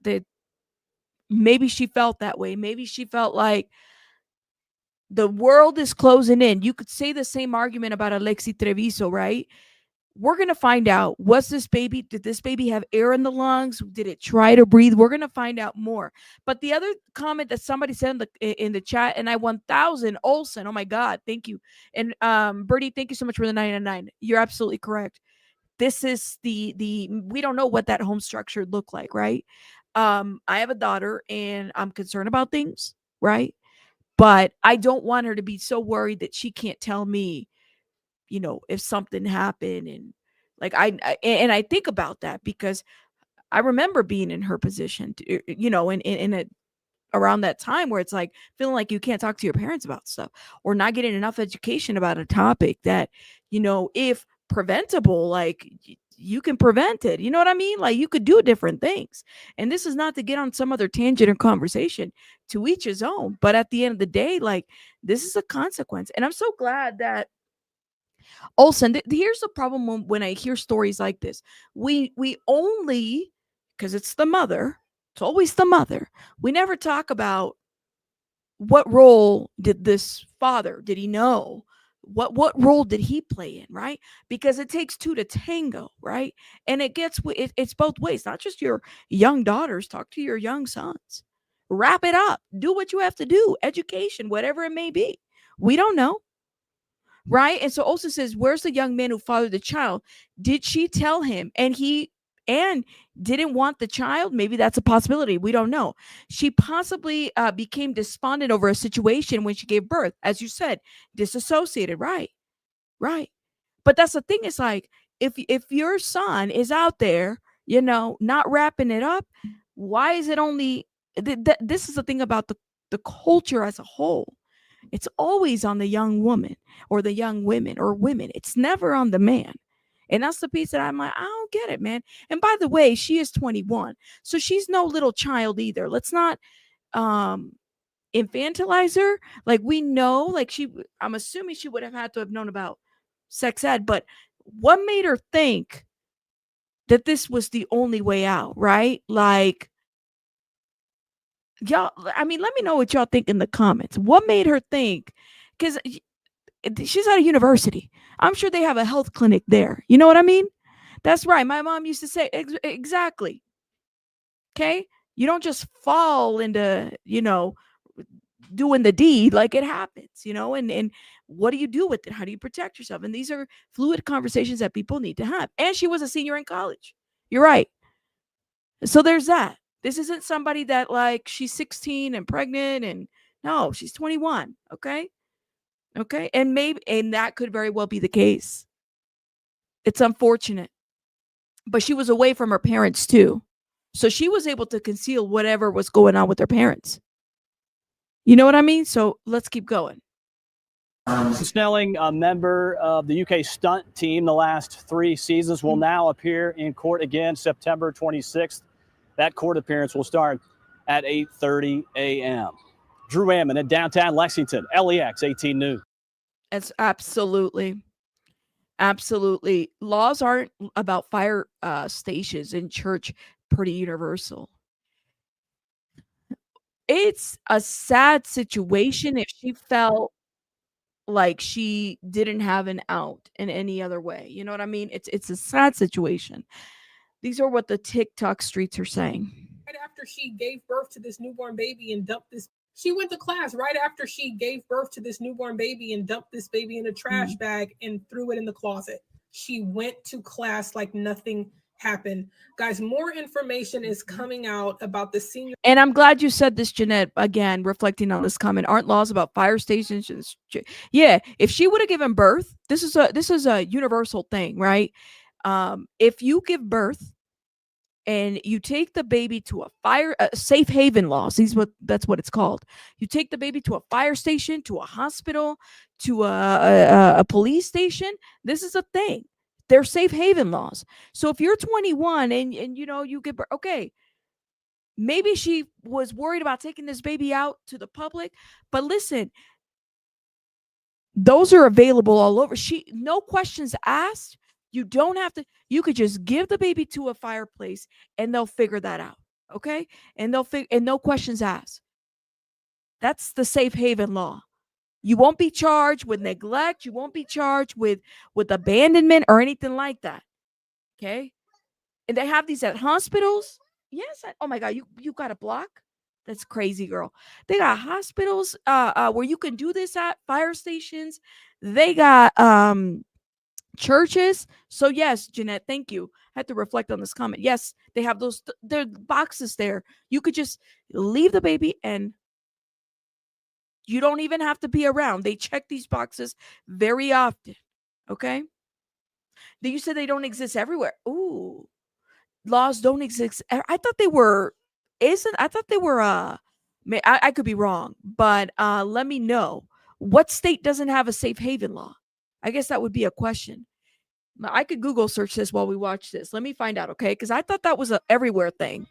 Maybe she felt that way. Maybe she felt like the world is closing in. You could say the same argument about Alexi Treviso, right? We're going to find out. Did this baby have air in the lungs? Did it try to breathe? We're going to find out more. But the other comment that somebody said in the chat, and I 1000 Olsen, oh my God, thank you. And Bertie, thank you so much for the 999. You're absolutely correct. This is we don't know what that home structure looked like, right? I have a daughter and I'm concerned about things, right? But I don't want her to be so worried that she can't tell me, if something happened. And like, I think about that because I remember being in her position, around that time where it's like feeling like you can't talk to your parents about stuff or not getting enough education about a topic that, if preventable, like you can prevent it. You know what I mean? Like you could do different things. And this is not to get on some other tangent or conversation, to each his own. But at the end of the day, like this is a consequence. And I'm so glad that Olsen, here's the problem when I hear stories like this. We only, because it's the mother, it's always the mother. We never talk about what role did this father, did he know? What role did he play in, right? Because it takes two to tango, right? And it's both ways, not just your young daughters. Talk to your young sons. Wrap it up. Do what you have to do. Education, whatever it may be. We don't know. Right. And so also says, where's the young man who fathered the child? Did she tell him and he didn't want the child? Maybe that's a possibility. We don't know. She possibly became despondent over a situation when she gave birth. As you said, disassociated. Right. But that's the thing. It's like, if your son is out there, not wrapping it up, why is it only this is the thing about the culture as a whole. It's always on the young woman or the young women or women. It's never on the man. And that's the piece that I'm like, I don't get it, man. And by the way, she is 21. So she's no little child either. Let's not infantilize her. Like we know, like I'm assuming she would have had to have known about sex ed, but what made her think that this was the only way out, right? Like, y'all, I mean, let me know what y'all think in the comments. What made her think? Because she's at a university. I'm sure they have a health clinic there. You know what I mean? That's right. My mom used to say exactly. Okay. You don't just fall into, doing the deed. Like, it happens, and what do you do with it? How do you protect yourself? And these are fluid conversations that people need to have. And she was a senior in college. You're right. So there's that. This isn't somebody that, like, she's 16 and pregnant, and no, she's 21. Okay. And that could very well be the case. It's unfortunate, but she was away from her parents too. So she was able to conceal whatever was going on with her parents. You know what I mean? So let's keep going. Snelling, a member of the UK stunt team the last 3 seasons, will now appear in court again September 26th. That court appearance will start at 8:30 a.m. Drew Ammon in downtown Lexington, LEX 18 News. It's absolutely. Laws aren't about fire stations in church pretty universal. It's a sad situation if she felt like she didn't have an out in any other way. You know what I mean? It's a sad situation. These are what the TikTok streets are saying. Right after she gave birth to this newborn baby and dumped this, she went to class right after she gave birth to this newborn baby and dumped this baby in a trash bag and threw it in the closet. She went to class like nothing happened. Guys, more information is coming out about the senior. And I'm glad you said this, Jeanette, again, reflecting on this comment. Aren't laws about fire stations? Yeah, if she would have given birth, this is a universal thing, right? If you give birth and you take the baby to a safe haven laws, that's what it's called. You take the baby to a fire station, to a hospital, to a police station. This is a thing. They're safe haven laws. So if you're 21 and you give birth, okay, maybe she was worried about taking this baby out to the public, but listen, those are available all over. No questions asked. You don't have to. You could just give the baby to a fireplace and they'll figure that out. Okay. And and no questions asked. That's the safe haven law. You won't be charged with neglect. You won't be charged with abandonment or anything like that. Okay. And they have these at hospitals. Yes. Oh my God. You got a block? That's crazy, girl. They got hospitals where you can do this at, fire stations. They got churches. So yes, Jeanette, thank you. I had to reflect on this comment. Yes, they have those there boxes there. You could just leave the baby and you don't even have to be around. They check these boxes very often. Okay. You said they don't exist everywhere. Ooh. Laws don't exist. I thought they were. I thought they were. I could be wrong, but let me know. What state doesn't have a safe haven law? I guess that would be a question. I could Google search this while we watch this. Let me find out, okay? Because I thought that was a everywhere thing.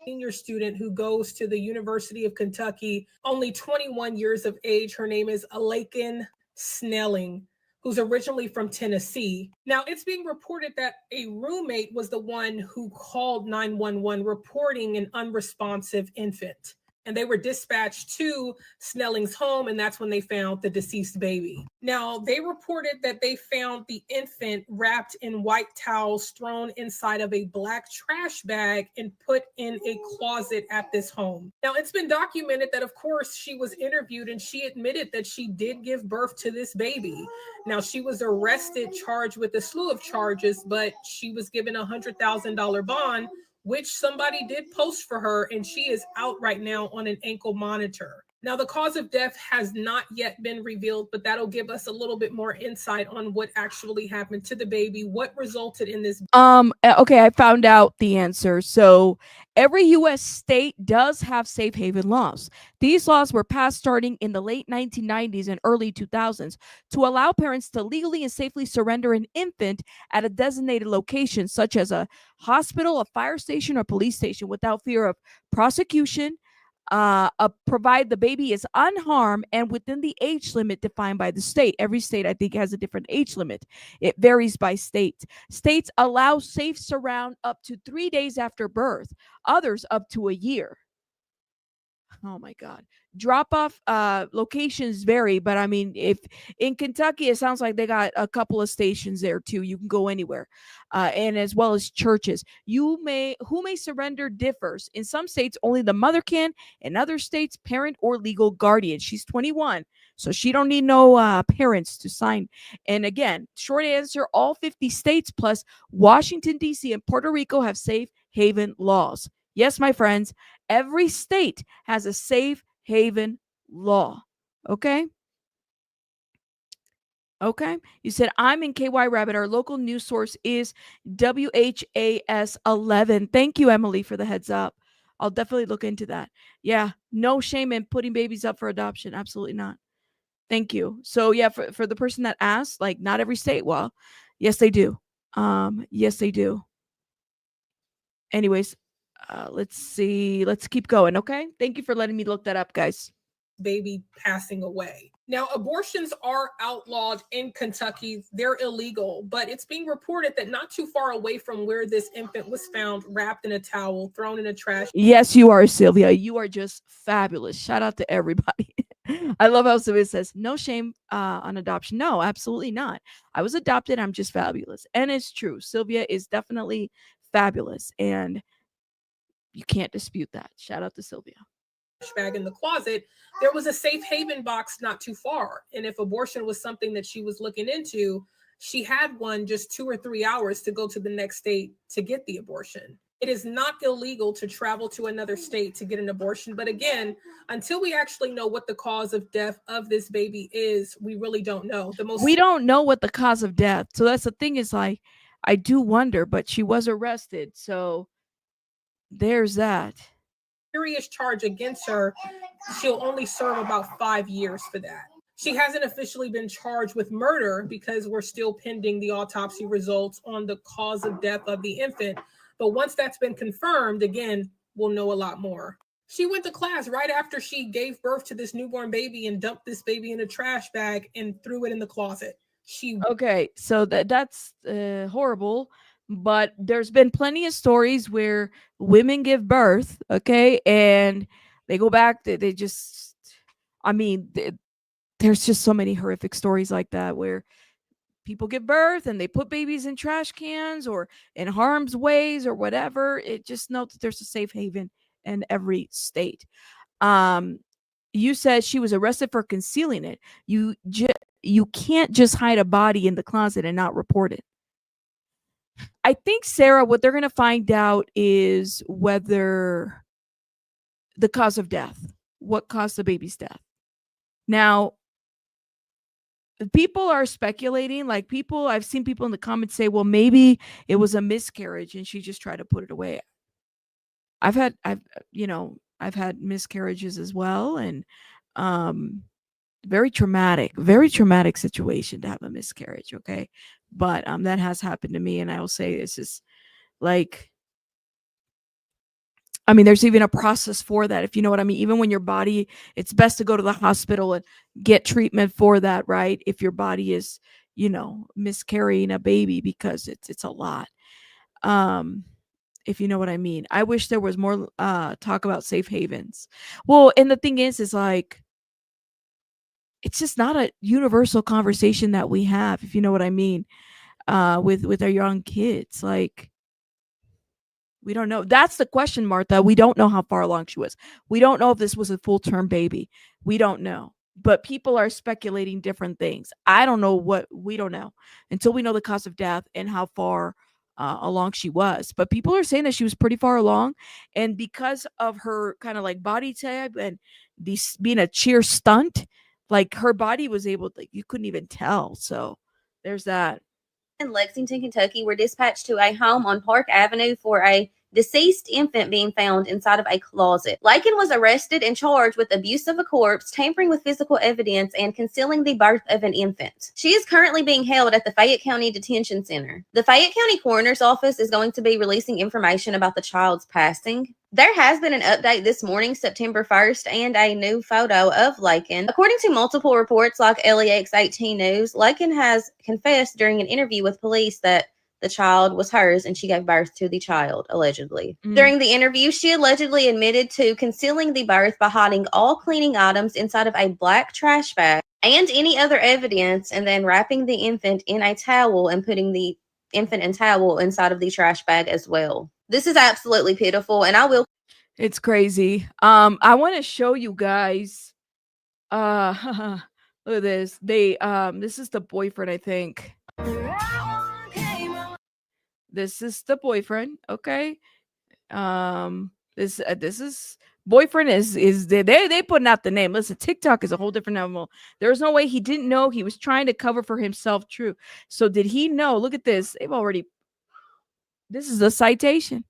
Senior student who goes to the University of Kentucky, only 21 years of age. Her name is Laken Snelling, who's originally from Tennessee. Now, it's being reported that a roommate was the one who called 911 reporting an unresponsive infant. And they were dispatched to Snelling's home, and that's when they found the deceased baby. Now, they reported that they found the infant wrapped in white towels, thrown inside of a black trash bag, and put in a closet at this home. Now, it's been documented that, of course, she was interviewed, and she admitted that she did give birth to this baby. Now, she was arrested, charged with a slew of charges, but she was given a $100,000 bond, which somebody did post for her, and she is out right now on an ankle monitor. Now, the cause of death has not yet been revealed, but that'll give us a little bit more insight on what actually happened to the baby, what resulted in this. Okay, I found out the answer. So every U.S. state does have safe haven laws. These laws were passed starting in the late 1990s and early 2000s to allow parents to legally and safely surrender an infant at a designated location, such as a hospital, a fire station, or police station, without fear of prosecution, provide the baby is unharmed and within the age limit defined by the state. Every state, I think, has a different age limit. It varies by state. States allow safe surround up to 3 days after birth, others up to a year. Oh my God. drop-off locations vary, but I mean, if in Kentucky, it sounds like they got a couple of stations there too. You can go anywhere, and as well as churches. Who may surrender differs. In some states, only the mother can. In other states, parent or legal guardian. She's 21, so she don't need no parents to sign. And again, short answer: all 50 states plus Washington D.C. and Puerto Rico have safe haven laws. Yes, my friends, every state has a safe haven law. Okay. Okay. You said, I'm in KY Rabbit. Our local news source is WHAS 11. Thank you, Emily, for the heads up. I'll definitely look into that. Yeah. No shame in putting babies up for adoption. Absolutely not. Thank you. So yeah, for the person that asked, like, not every state. Well, yes, they do. Yes, they do. Anyways, let's see. Let's keep going. Okay. Thank you for letting me look that up, guys. Baby passing away. Now, abortions are outlawed in Kentucky. They're illegal, but it's being reported that not too far away from where this infant was found, wrapped in a towel, thrown in a trash. Yes, you are, Sylvia. You are just fabulous. Shout out to everybody. I love how Sylvia says, no shame on adoption. No, absolutely not. I was adopted. I'm just fabulous. And it's true. Sylvia is definitely fabulous. And you can't dispute that. Shout out to Sylvia. Bag in the closet, there was a safe haven box not too far. And if abortion was something that she was looking into, she had one just 2 or 3 hours to go to the next state to get the abortion. It is not illegal to travel to another state to get an abortion. But again, until we actually know what the cause of death of this baby is, we really don't know. We don't know what the cause of death. So that's the thing, is like, I do wonder, but she was arrested. So there's that. Serious charge against her, she'll only serve about 5 years for that. She hasn't officially been charged with murder because we're still pending the autopsy results on the cause of death of the infant. But once that's been confirmed, again, we'll know a lot more. She went to class right after she gave birth to this newborn baby and dumped this baby in a trash bag and threw it in the closet. Okay, so that's horrible. But there's been plenty of stories where women give birth, okay, and they go back. They just, I mean, there's just so many horrific stories like that where people give birth and they put babies in trash cans or in harm's ways or whatever. It just note that there's a safe haven in every state. You said she was arrested for concealing it. You can't just hide a body in the closet and not report it. I think, Sarah, what they're going to find out is whether the cause of death, what caused the baby's death. Now, people are speculating, like I've seen people in the comments say, well, maybe it was a miscarriage and she just tried to put it away. I've had miscarriages as well. And, very traumatic situation to have a miscarriage. Okay. But that has happened to me, and I will say this is like, I mean, there's even a process for that, if you know what I mean. Even when your body, it's best to go to the hospital and get treatment for that, right? If your body is, miscarrying a baby, because it's a lot. If you know what I mean. I wish there was more talk about safe havens. Well, and the thing is like, it's just not a universal conversation that we have, if you know what I mean, with our young kids. Like, we don't know. That's the question, Martha. We don't know how far along she was. We don't know if this was a full-term baby. We don't know. But people are speculating different things. I don't know we don't know until we know the cause of death and how far along she was. But people are saying that she was pretty far along. And because of her kind of like body type and these being a cheer stunt, like her body was able to, you couldn't even tell. So there's that. In Lexington, Kentucky, were dispatched to a home on Park Avenue for a deceased infant being found inside of a closet. Laken was arrested and charged with abuse of a corpse, tampering with physical evidence, and concealing the birth of an infant. She is currently being held at the Fayette County Detention Center. The Fayette County Coroner's Office is going to be releasing information about the child's passing. There has been an update this morning, September 1st, and a new photo of Laken. According to multiple reports like LEX 18 News, Laken has confessed during an interview with police that the child was hers and she gave birth to the child, allegedly. Mm. During the interview, she allegedly admitted to concealing the birth by hiding all cleaning items inside of a black trash bag and any other evidence, and then wrapping the infant in a towel and putting the infant and towel inside of the trash bag as well. This is absolutely pitiful, and I will. It's crazy. I want to show you guys. Look at this. This is the boyfriend, I think. This is the boyfriend. Okay. This is boyfriend is they putting out the name. Listen, TikTok is a whole different animal. There's no way he didn't know. He was trying to cover for himself. True. So did he know? Look at this. This is a citation.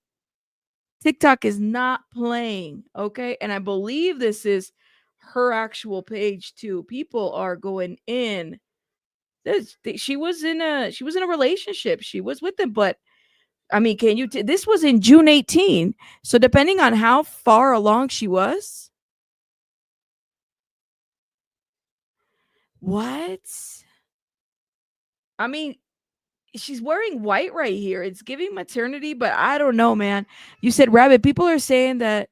TikTok is not playing. Okay. And I believe this is her actual page too. People are going in. She was in a relationship. She was with him, but I mean, this was in June 18. So depending on how far along she was. What? I mean, she's wearing white right here. It's giving maternity, but I don't know, man. You said Rabbit. People are saying that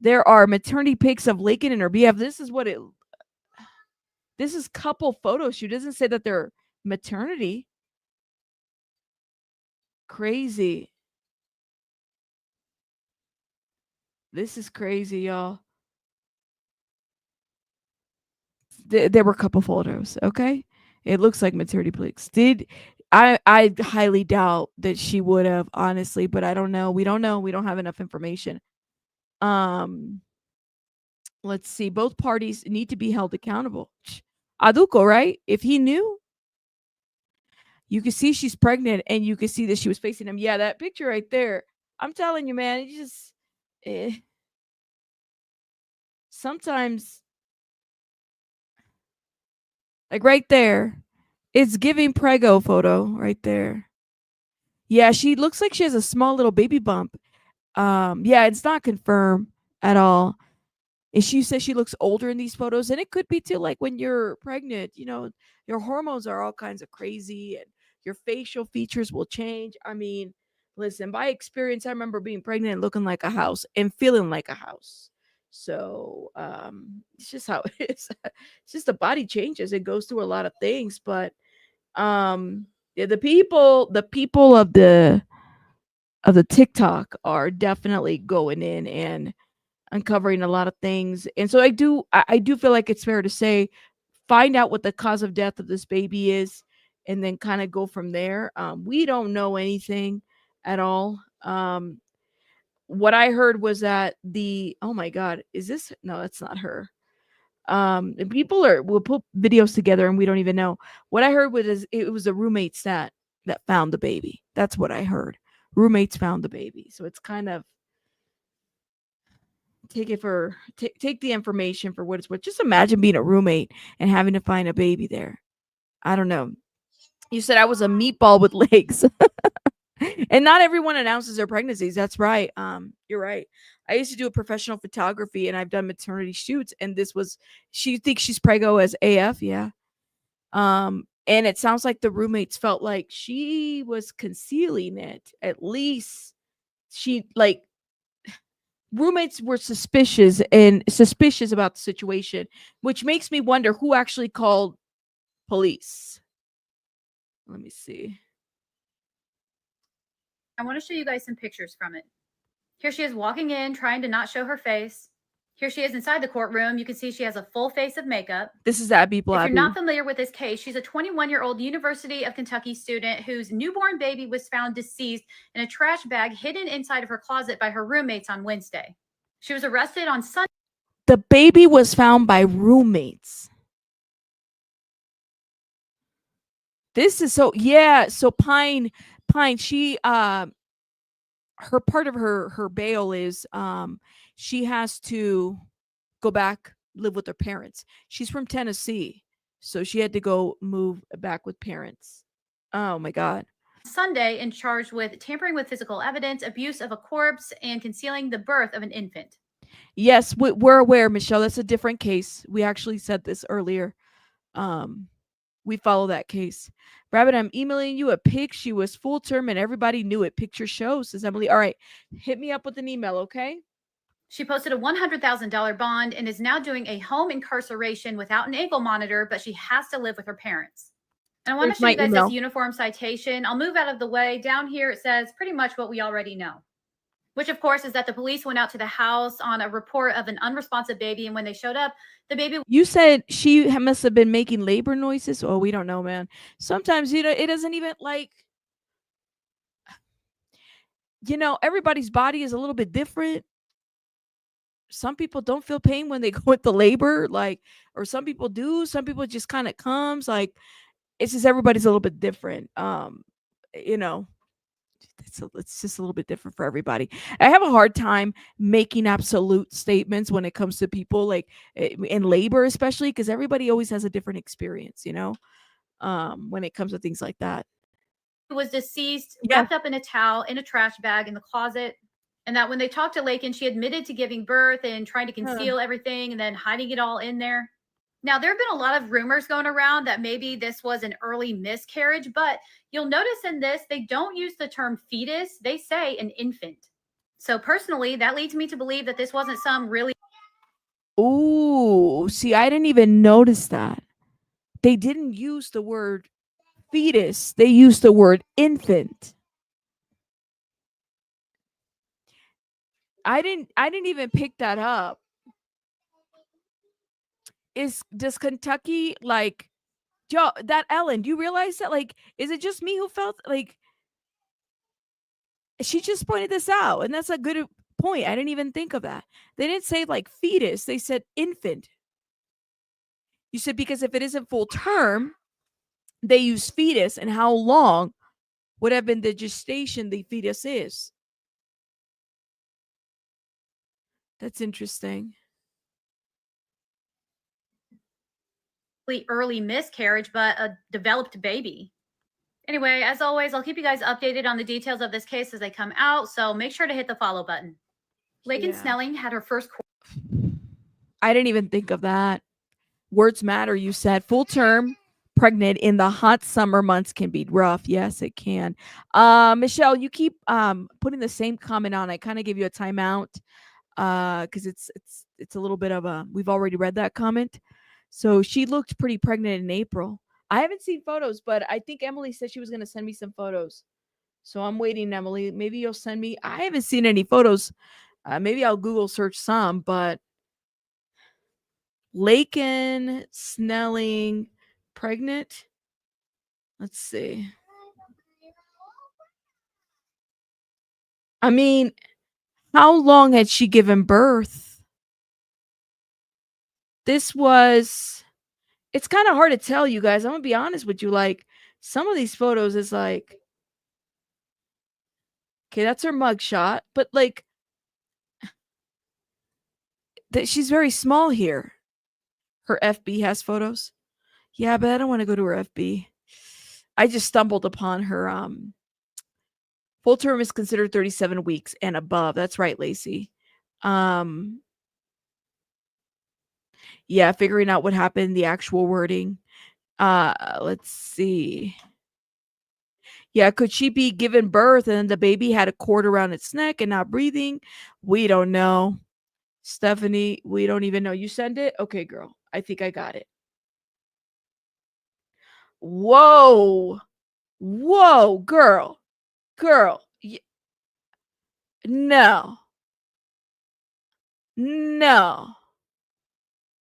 there are maternity pics of Laken and her BF. This is couple photo shoot. It doesn't say that they're maternity. Crazy. This is crazy, y'all. There were a couple photos, okay? It looks like maternity pics. I highly doubt that she would have, honestly, but I don't know. We don't know. We don't have enough information. Let's see. Both parties need to be held accountable. Aduko, right? If he knew, you can see she's pregnant and you can see that she was facing him. Yeah, that picture right there. I'm telling you, man, it just sometimes, like right there, it's giving prego photo right there. Yeah, she looks like she has a small little baby bump. Yeah, it's not confirmed at all. And she says she looks older in these photos, and it could be too. Like when you're pregnant, your hormones are all kinds of crazy, and your facial features will change. I mean, listen, by experience, I remember being pregnant and looking like a house and feeling like a house. So it's just how it is. It's just the body changes. It goes through a lot of things, but yeah, the people of the TikTok are definitely going in and uncovering a lot of things. And so I do feel like it's fair to say, find out what the cause of death of this baby is and then kind of go from there. We don't know anything at all. What I heard was that oh my God, is this? No, that's not her. And people will put videos together and we don't even know. What I heard was it was the roommates that found the baby. That's what I heard. Roommates found the baby. So it's kind of, take the information for what it's worth. Just imagine being a roommate and having to find a baby there. I don't know. You said I was a meatball with legs. And not everyone announces their pregnancies. That's right. You're right. I used to do a professional photography and I've done maternity shoots, and she thinks she's preggo as AF, yeah. And it sounds like the roommates felt like she was concealing it. At least roommates were suspicious about the situation, which makes me wonder who actually called police. Let me see. I want to show you guys some pictures from it. Here she is walking in, trying to not show her face. Here she is inside the courtroom. You can see she has a full face of makeup. This is Abby If Blabby. you're not familiar with this case, she's a 21-year-old University of Kentucky student whose newborn baby was found deceased in a trash bag hidden inside of her closet by her roommates on Wednesday. She was arrested on Sunday. The baby was found by roommates. This is so Pine, she her part of her bail is she has to go back, live with her parents. She's from Tennessee, so she had to go move back with parents. Oh my God. Sunday and charged with tampering with physical evidence, abuse of a corpse, and concealing the birth of an infant. Yes, we're aware, Michelle. That's a different case. We actually said this earlier. We follow that case. Rabbit, I'm emailing you a pic. She was full term and everybody knew it. Picture shows, says Emily. All right, hit me up with an email, okay? She posted a $100,000 bond and is now doing a home incarceration without an ankle monitor, but she has to live with her parents. And I want to Here's show my you guys email. this uniform citation. I'll move out of the way. Down here, it says pretty much what we already know, which of course is that the police went out to the house on a report of an unresponsive baby. And when they showed up, the baby. You said she must have been making labor noises. Oh, we don't know, man. Sometimes, it doesn't even like, everybody's body is a little bit different. Some people don't feel pain when they go into labor, or some people do. Some people just kind of comes, it's just everybody's a little bit different. It's just a little bit different for everybody. I have a hard time making absolute statements when it comes to people in labor, especially because everybody always has a different experience, when it comes to things like that. Was deceased, Yeah. wrapped up in a towel in a trash bag in the closet. And that when they talked to Laken, she admitted to giving birth and trying to conceal everything and then hiding it all in there. Now, there have been a lot of rumors going around that maybe this was an early miscarriage, but you'll notice in this, they don't use the term fetus. They say an infant. So personally, that leads me to believe that this wasn't some really. Ooh, see, I didn't even notice that. They didn't use the word fetus. They used the word infant. I didn't even pick that up. Does Kentucky that Ellen, do you realize that is it just me who felt she just pointed this out, and that's a good point. I didn't even think of that. They didn't say fetus, they said infant. You said because if it isn't full term, they use fetus, and how long would have been the gestation the fetus is. That's interesting. Early miscarriage, but a developed baby. Anyway, as always, I'll keep you guys updated on the details of this case as they come out, so make sure to hit the follow button. Laken Snelling had her first. I didn't even think of that. Words matter, you said. Full term, pregnant in the hot summer months can be rough. Yes, it can. Michelle, you keep putting the same comment on. I kind of give you a timeout because it's a little bit of a. We've already read that comment. So she looked pretty pregnant in April. I haven't seen photos, but I think Emily said she was going to send me some photos. So I'm waiting, Emily. Maybe you'll send me. I haven't seen any photos. Maybe I'll Google search some, but Laken Snelling pregnant. Let's see. I mean, how long had she given birth? It's kind of hard to tell, you guys. I'm going to be honest with you. Some of these photos is okay, that's her mugshot, but that she's very small here. Her FB has photos. Yeah, but I don't want to go to her FB. I just stumbled upon her. Full term is considered 37 weeks and above. That's right, Lacey. Yeah, figuring out what happened, the actual wording. Let's see. Yeah, could she be given birth and the baby had a cord around its neck and not breathing? We don't know. Stephanie, we don't even know. You send it? Okay, girl. I think I got it. Whoa. Whoa, girl. Girl. No. No.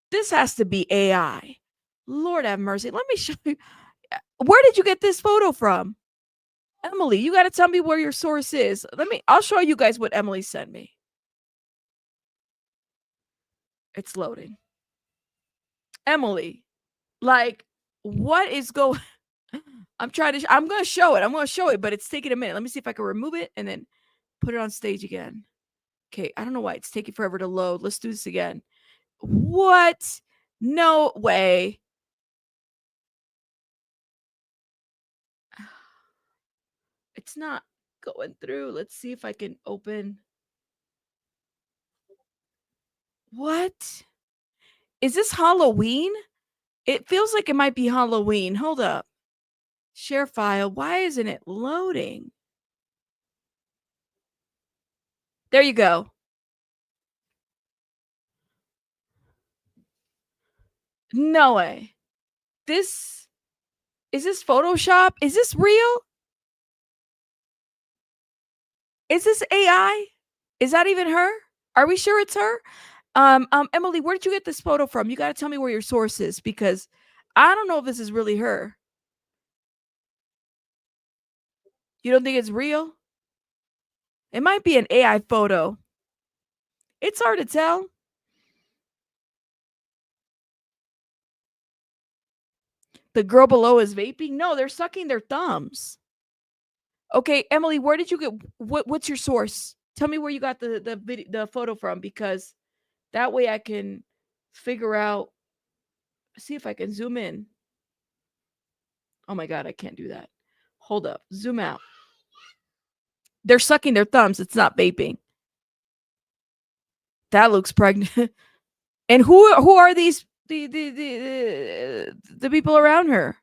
This has to be AI. Lord have mercy. Let me show you. Where did you get this photo from? Emily, you got to tell me where your source is. I'll show you guys what Emily sent me. It's loading. Emily, what is going? I'm going to show it. I'm going to show it, but it's taking a minute. Let me see if I can remove it and then put it on stage again. Okay, I don't know why it's taking forever to load. Let's do this again. What? No way. It's not going through. Let's see if I can open. What? Is this Halloween? It feels like it might be Halloween. Hold up. Share file. Why isn't it loading? There you go. No way. Is this Photoshop? Is this real? Is this AI? Is that even her? Are we sure it's her? Emily, where did you get this photo from? You got to tell me where your source is because I don't know if this is really her. You don't think it's real? It might be an AI photo. It's hard to tell. The girl below is vaping? No, they're sucking their thumbs. Okay, Emily, where did you get what's your source? Tell me where you got the photo from because that way I can figure out see if I can zoom in. Oh my god, I can't do that. Hold up. Zoom out. They're sucking their thumbs. It's not vaping. That looks pregnant. And who are these the people around her?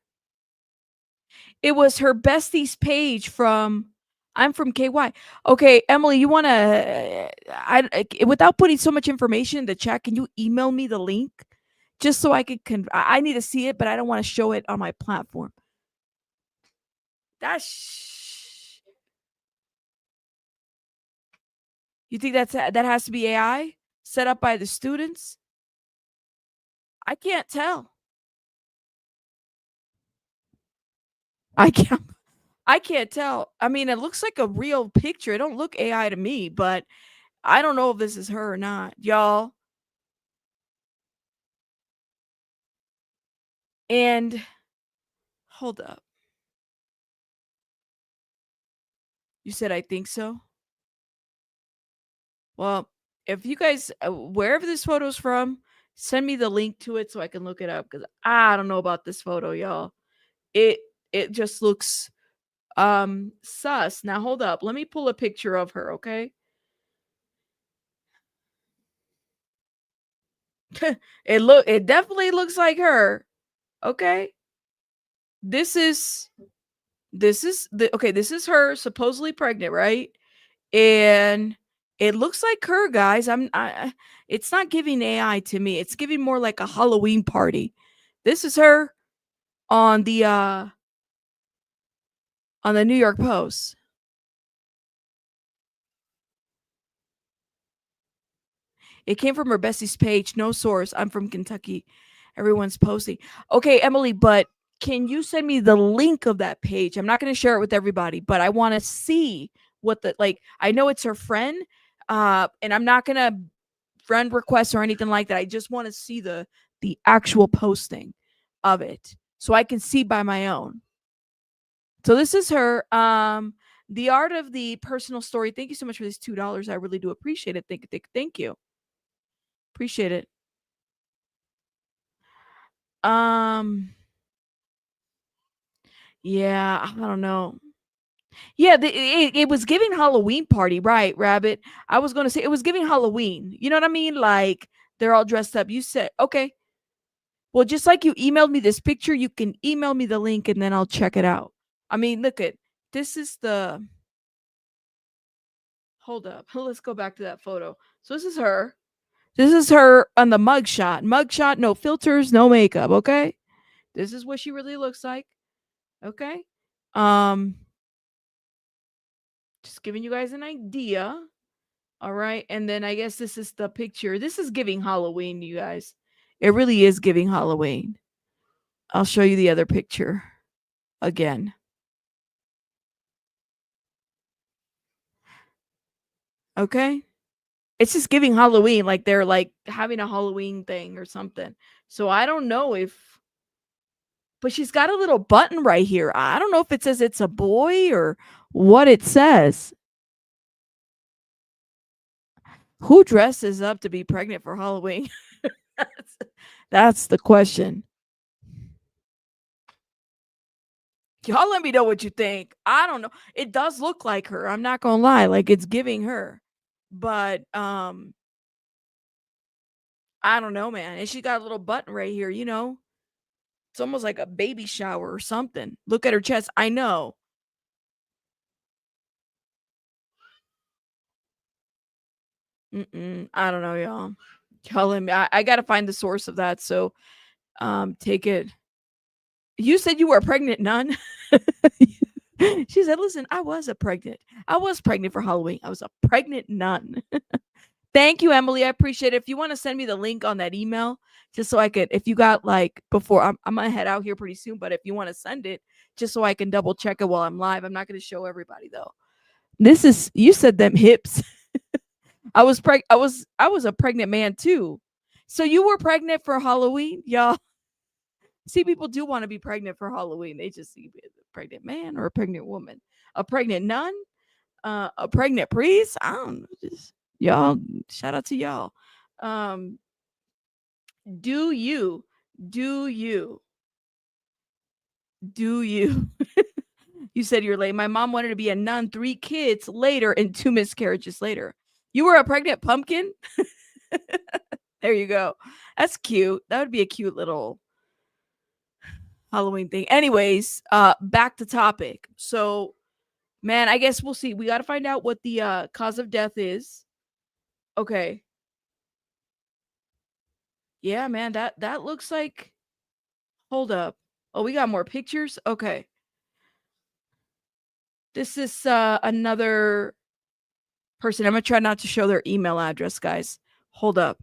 It was her bestie's page from I'm from KY. Okay, Emily, you want to without putting so much information in the chat, can you email me the link just so I could I need to see it, but I don't want to show it on my platform. You think that has to be AI set up by the students? I can't tell. I can't tell. I mean, it looks like a real picture. It don't look AI to me, but I don't know if this is her or not, y'all. And hold up. You said I think so? Well, if you guys wherever this photo's from, send me the link to it so I can look it up cuz I don't know about this photo, y'all. It just looks sus. Now hold up. Let me pull a picture of her, okay? It definitely looks like her. Okay? This is her supposedly pregnant, right? And it looks like her, guys. It's not giving AI to me. It's giving more like a Halloween party. This is her on the New York Post. It came from her bestie's page. No source. I'm from Kentucky. Everyone's posting. Okay, Emily, but can you send me the link of that page? I'm not going to share it with everybody, but I want to see what I know it's her friend, and I'm not going to friend requests or anything like that. I just want to see the actual posting of it so I can see by my own. So this is her. The art of the personal story. Thank you so much for these $2. I really do appreciate it. Thank you. Appreciate it. Yeah, I don't know. Yeah, it was giving Halloween party, right, Rabbit? I was going to say it was giving Halloween. You know what I mean? Like they're all dressed up. You said, okay. Well, just like you emailed me this picture, you can email me the link and then I'll check it out. I mean, look at this is the hold up. Let's go back to that photo. So this is her. This is her on the mugshot. Mugshot, no filters, no makeup, okay? This is what she really looks like. Okay? Just giving you guys an idea. All right? And then I guess this is the picture. This is giving Halloween, you guys. It really is giving Halloween. I'll show you the other picture again. Okay? It's just giving Halloween, like they're like having a Halloween thing or something. So I don't know if, but she's got a little button right here. I don't know if it says it's a boy or what it says. Who dresses up to be pregnant for Halloween? That's the question. Y'all let me know what you think. I don't know. It does look like her. I'm not gonna lie. Like it's giving her. But I don't know, man. And she got a little button right here, you know. It's almost like a baby shower or something. Look at her chest. I know. I don't know, y'all. Tell him. I got to find the source of that. So, take it. You said you were a pregnant nun. She said, "Listen, I was pregnant for Halloween. I was a pregnant nun." Thank you, Emily. I appreciate it. If you want to send me the link on that email, just so I could, if you got like before, I'm gonna head out here pretty soon. But if you want to send it, just so I can double check it while I'm live. I'm not gonna show everybody though. This is, you said them hips. I was a pregnant man too. So you were pregnant for Halloween, y'all. See, people do want to be pregnant for Halloween. They just see a pregnant man or a pregnant woman, a pregnant nun, a pregnant priest. I don't know. Just, y'all, shout out to y'all. Do you? You said you're late. My mom wanted to be a nun 3 kids later and 2 miscarriages later. You were a pregnant pumpkin? There you go. That's cute. That would be a cute little Halloween thing. Anyways, back to topic. So, man, I guess we'll see. We got to find out what the cause of death is. Okay. Yeah, man, that looks like, hold up. Oh, we got more pictures. Okay. This is another person. I'm going to try not to show their email address, guys. Hold up.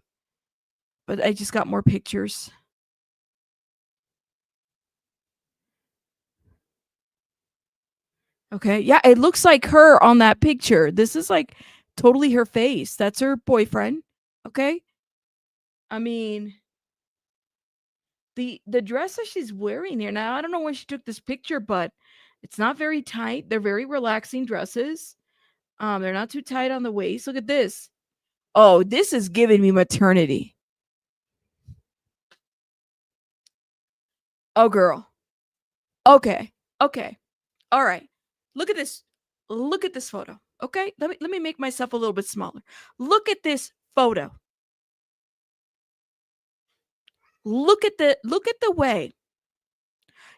But I just got more pictures. Okay. Yeah, it looks like her on that picture. This is like totally her face. That's her boyfriend. Okay. I mean, the dress that she's wearing here now, I don't know when she took this picture, but it's not very tight. They're very relaxing dresses. They're not too tight on the waist. Look at this. Oh, this is giving me maternity. Oh, girl. Okay. Okay. All right. Look at this. Look at this photo. Okay? Let me make myself a little bit smaller. Look at this photo. Look at the way.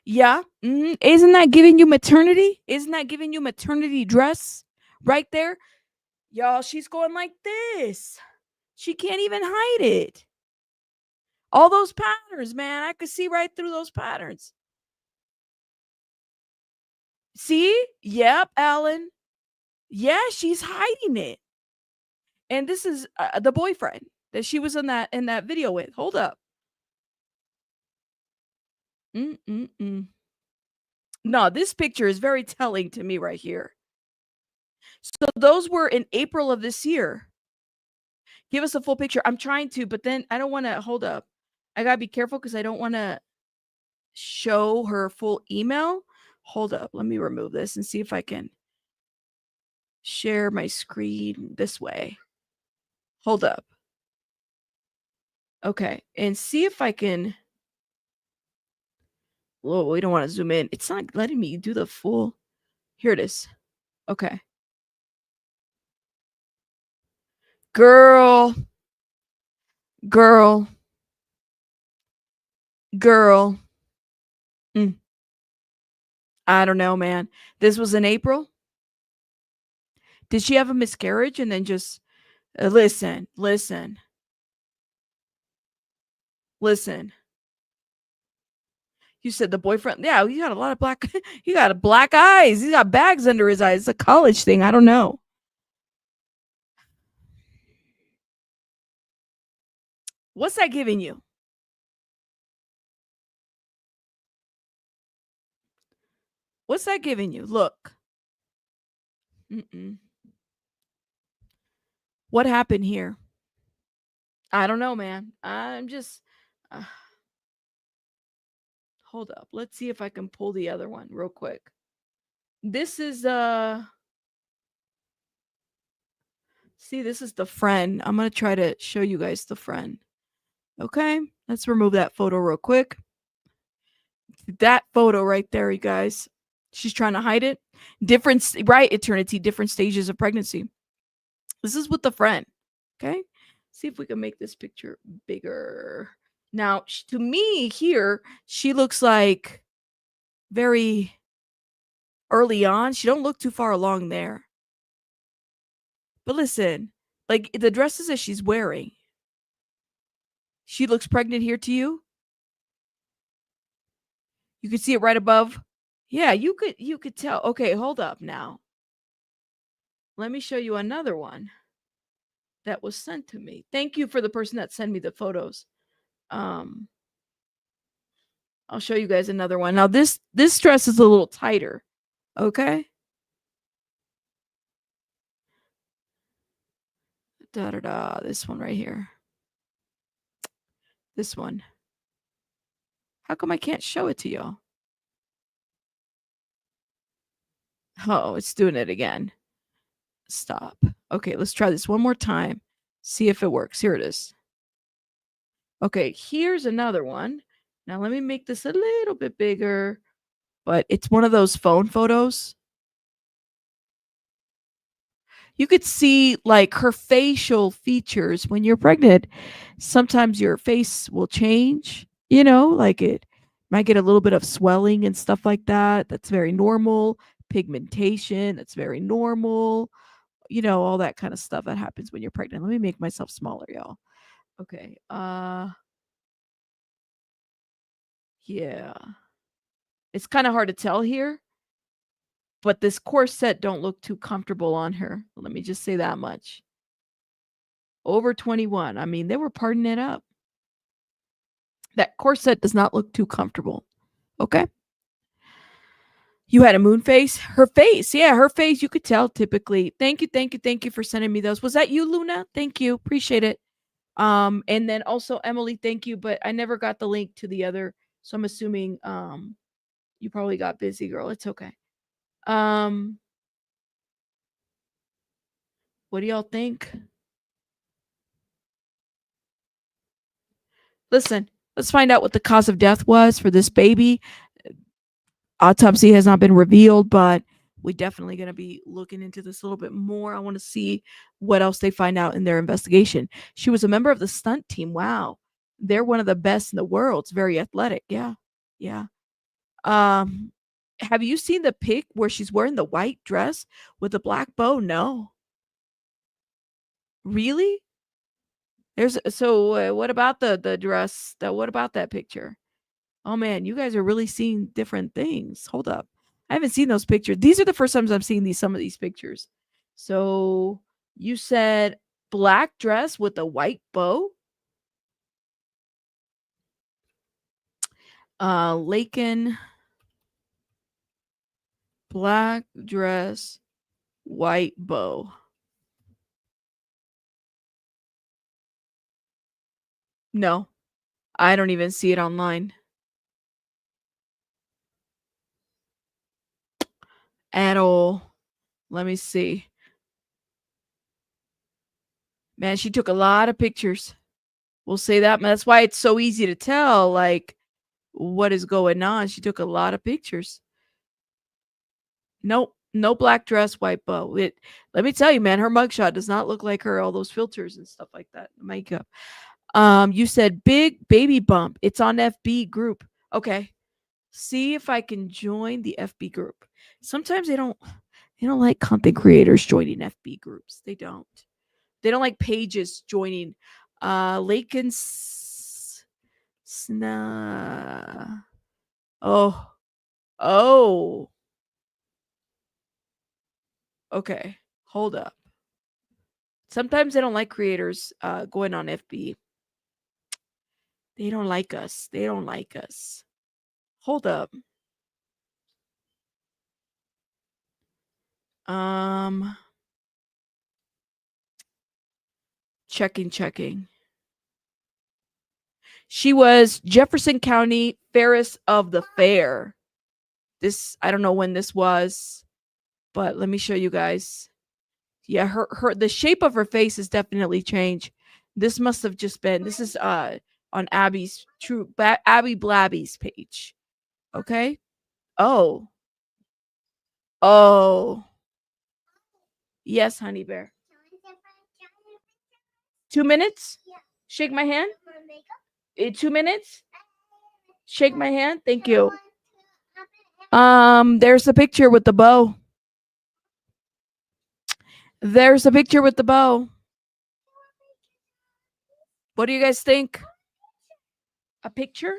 Yeah. Isn't that giving you maternity? Isn't that giving you maternity dress right there? Y'all, she's going like this. She can't even hide it. All those patterns, man. I could see right through those patterns. See? Yep, Alan. Yeah, she's hiding it. And this is the boyfriend that she was in that video with. Hold up. No, this picture is very telling to me right here. So those were in April of this year. Give us a full picture. I'm trying to, but then I don't want to, hold up. I got to be careful because I don't want to show her full email. Hold up. Let me remove this and see if I can share my screen this way. Hold up. Okay. And see if I can. Whoa, we don't want to zoom in. It's not letting me do the full. Here it is. Okay. Girl. I don't know, man. This was in April. Did she have a miscarriage and then just listen? You said the boyfriend. Yeah, he got a lot of black. He got black eyes. He's got bags under his eyes. It's a college thing. I don't know. What's that giving you? What's that giving you? Look. What happened here? I don't know, man. I'm just. Hold up. Let's see if I can pull the other one real quick. This is see, this is the friend. I'm going to try to show you guys the friend. Okay? Let's remove that photo real quick. That photo right there, you guys. She's trying to hide it. Different, right? Eternity, different stages of pregnancy. This is with the friend. Okay? See if we can make this picture bigger. Now, to me here, she looks like very early on. She don't look too far along there. But listen, like the dresses that she's wearing, she looks pregnant here to you. You could see it right above. Yeah, you could tell. Okay, hold up now. Let me show you another one that was sent to me. Thank you for the person that sent me the photos. I'll show you guys another one. Now this dress is a little tighter. Okay? Da da da. This one right here. This one. How come I can't show it to y'all? Oh, it's doing it again. Stop. Okay, let's try this one more time. See if it works. Here it is. Okay, here's another one. Now let me make this a little bit bigger, but it's one of those phone photos. You could see like her facial features when you're pregnant. Sometimes your face will change, like it might get a little bit of swelling and stuff like that. That's very normal. Pigmentation, that's very normal. All that kind of stuff that happens when you're pregnant. Let me make myself smaller, y'all. Okay. Yeah. It's kind of hard to tell here, but this corset don't look too comfortable on her. Let me just say that much. Over 21. I mean, they were parting it up. That corset does not look too comfortable. Okay. You had a moon face? Her face. Yeah, her face. You could tell typically. Thank you for sending me those. Was that you, Luna? Thank you. Appreciate it. And then also Emily, thank you. But I never got the link to the other. So I'm assuming you probably got busy, girl. It's okay. What do y'all think? Listen, let's find out what the cause of death was for this baby. Autopsy has not been revealed, but we're definitely going to be looking into this a little bit more. I want to see what else they find out in their investigation. She was a member of the stunt team. Wow. They're one of the best in the world. It's very athletic. Yeah. Yeah. Have you seen the pic where she's wearing the white dress with the black bow? No. Really? What about the dress? What about that picture? Oh man, you guys are really seeing different things. Hold up. I haven't seen those pictures. These are the first times I'm seeing some of these pictures. So you said black dress with a white bow? Laken, black dress, white bow. No, I don't even see it online at all. Let me see. Man, she took a lot of pictures. We'll say that. That's why it's so easy to tell, like, what is going on. She took a lot of pictures. Nope. No black dress, white bow. Let me tell you, man, her mugshot does not look like her. All those filters and stuff like that. Makeup. You said big baby bump. It's on FB group. Okay. See if I can join the FB group. Sometimes they don't like content creators joining FB groups. They don't like pages joining. Laken Snelling. Oh. Okay. Hold up. Sometimes they don't like creators going on FB. They don't like us. Hold up. Checking. She was Jefferson County Fairest of the Fair. I don't know when this was, but let me show you guys. Yeah, the shape of her face has definitely changed. This must have just been. This is on Abby Blabby's page. Okay. Oh. Yes, honey bear. 2 minutes? Yeah. Shake my hand? In 2 minutes? Shake my hand. Thank you. There's a picture with the bow. There's a picture with the bow. What do you guys think? A picture?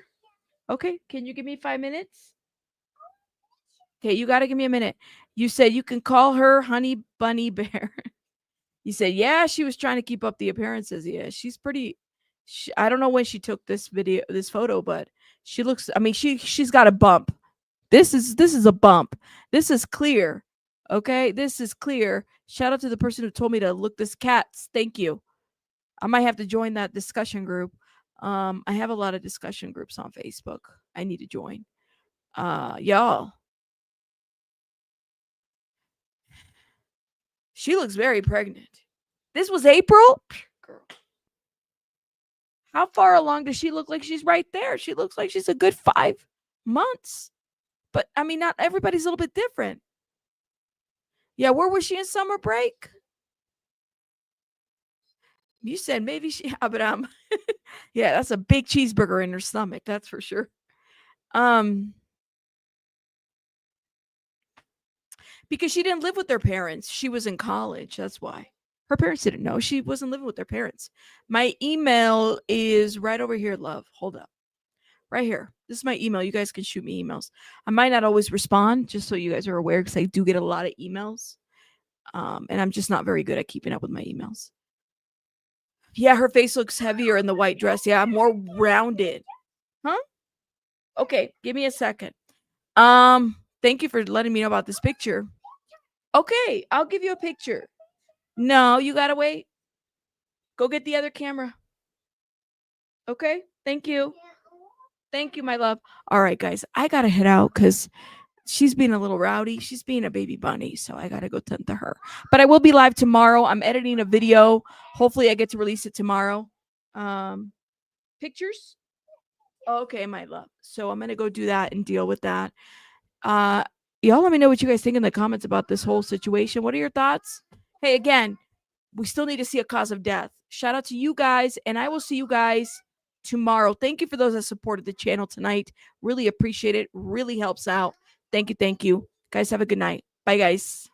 Okay, can you give me 5 minutes? Okay, you got to give me a minute. You said you can call her Honey Bunny Bear. You said, yeah, she was trying to keep up the appearances. Yeah, she's pretty. I don't know when she took this photo, but she looks. I mean, she's got a bump. This is a bump. This is clear. Okay, this is clear. Shout out to the person who told me to look this cats. Thank you. I might have to join that discussion group. I have a lot of discussion groups on Facebook. I need to join. Y'all. She looks very pregnant. This was April? Girl. How far along does she look like she's right there? She looks like she's a good 5 months. But, I mean, not everybody's a little bit different. Yeah, where was she in summer break? You said maybe she, but yeah, that's a big cheeseburger in her stomach. That's for sure. Because she didn't live with their parents. She was in college. That's why. Her parents didn't know. She wasn't living with their parents. My email is right over here, love. Hold up. Right here. This is my email. You guys can shoot me emails. I might not always respond, just so you guys are aware, because I do get a lot of emails. And I'm just not very good at keeping up with my emails. Yeah, her face looks heavier in the white dress. Yeah, more rounded. Huh? Okay, give me a second. Thank you for letting me know about this picture. Okay, I'll give you a picture. No, you gotta wait. Go get the other camera. Okay, thank you. Thank you, my love. All right, guys, I gotta head out because she's being a little rowdy. She's being a baby bunny, so I gotta go tend to her. But I will be live tomorrow. I'm editing a video. Hopefully, I get to release it tomorrow. Pictures? Okay, my love. So I'm gonna go do that and deal with that. Y'all let me know what you guys think in the comments about this whole situation. What are your thoughts? Hey, again, we still need to see a cause of death. Shout out to you guys, and I will see you guys tomorrow. Thank you for those that supported the channel tonight. Really appreciate it. Really helps out. Thank you. Thank you. Guys, have a good night. Bye, guys.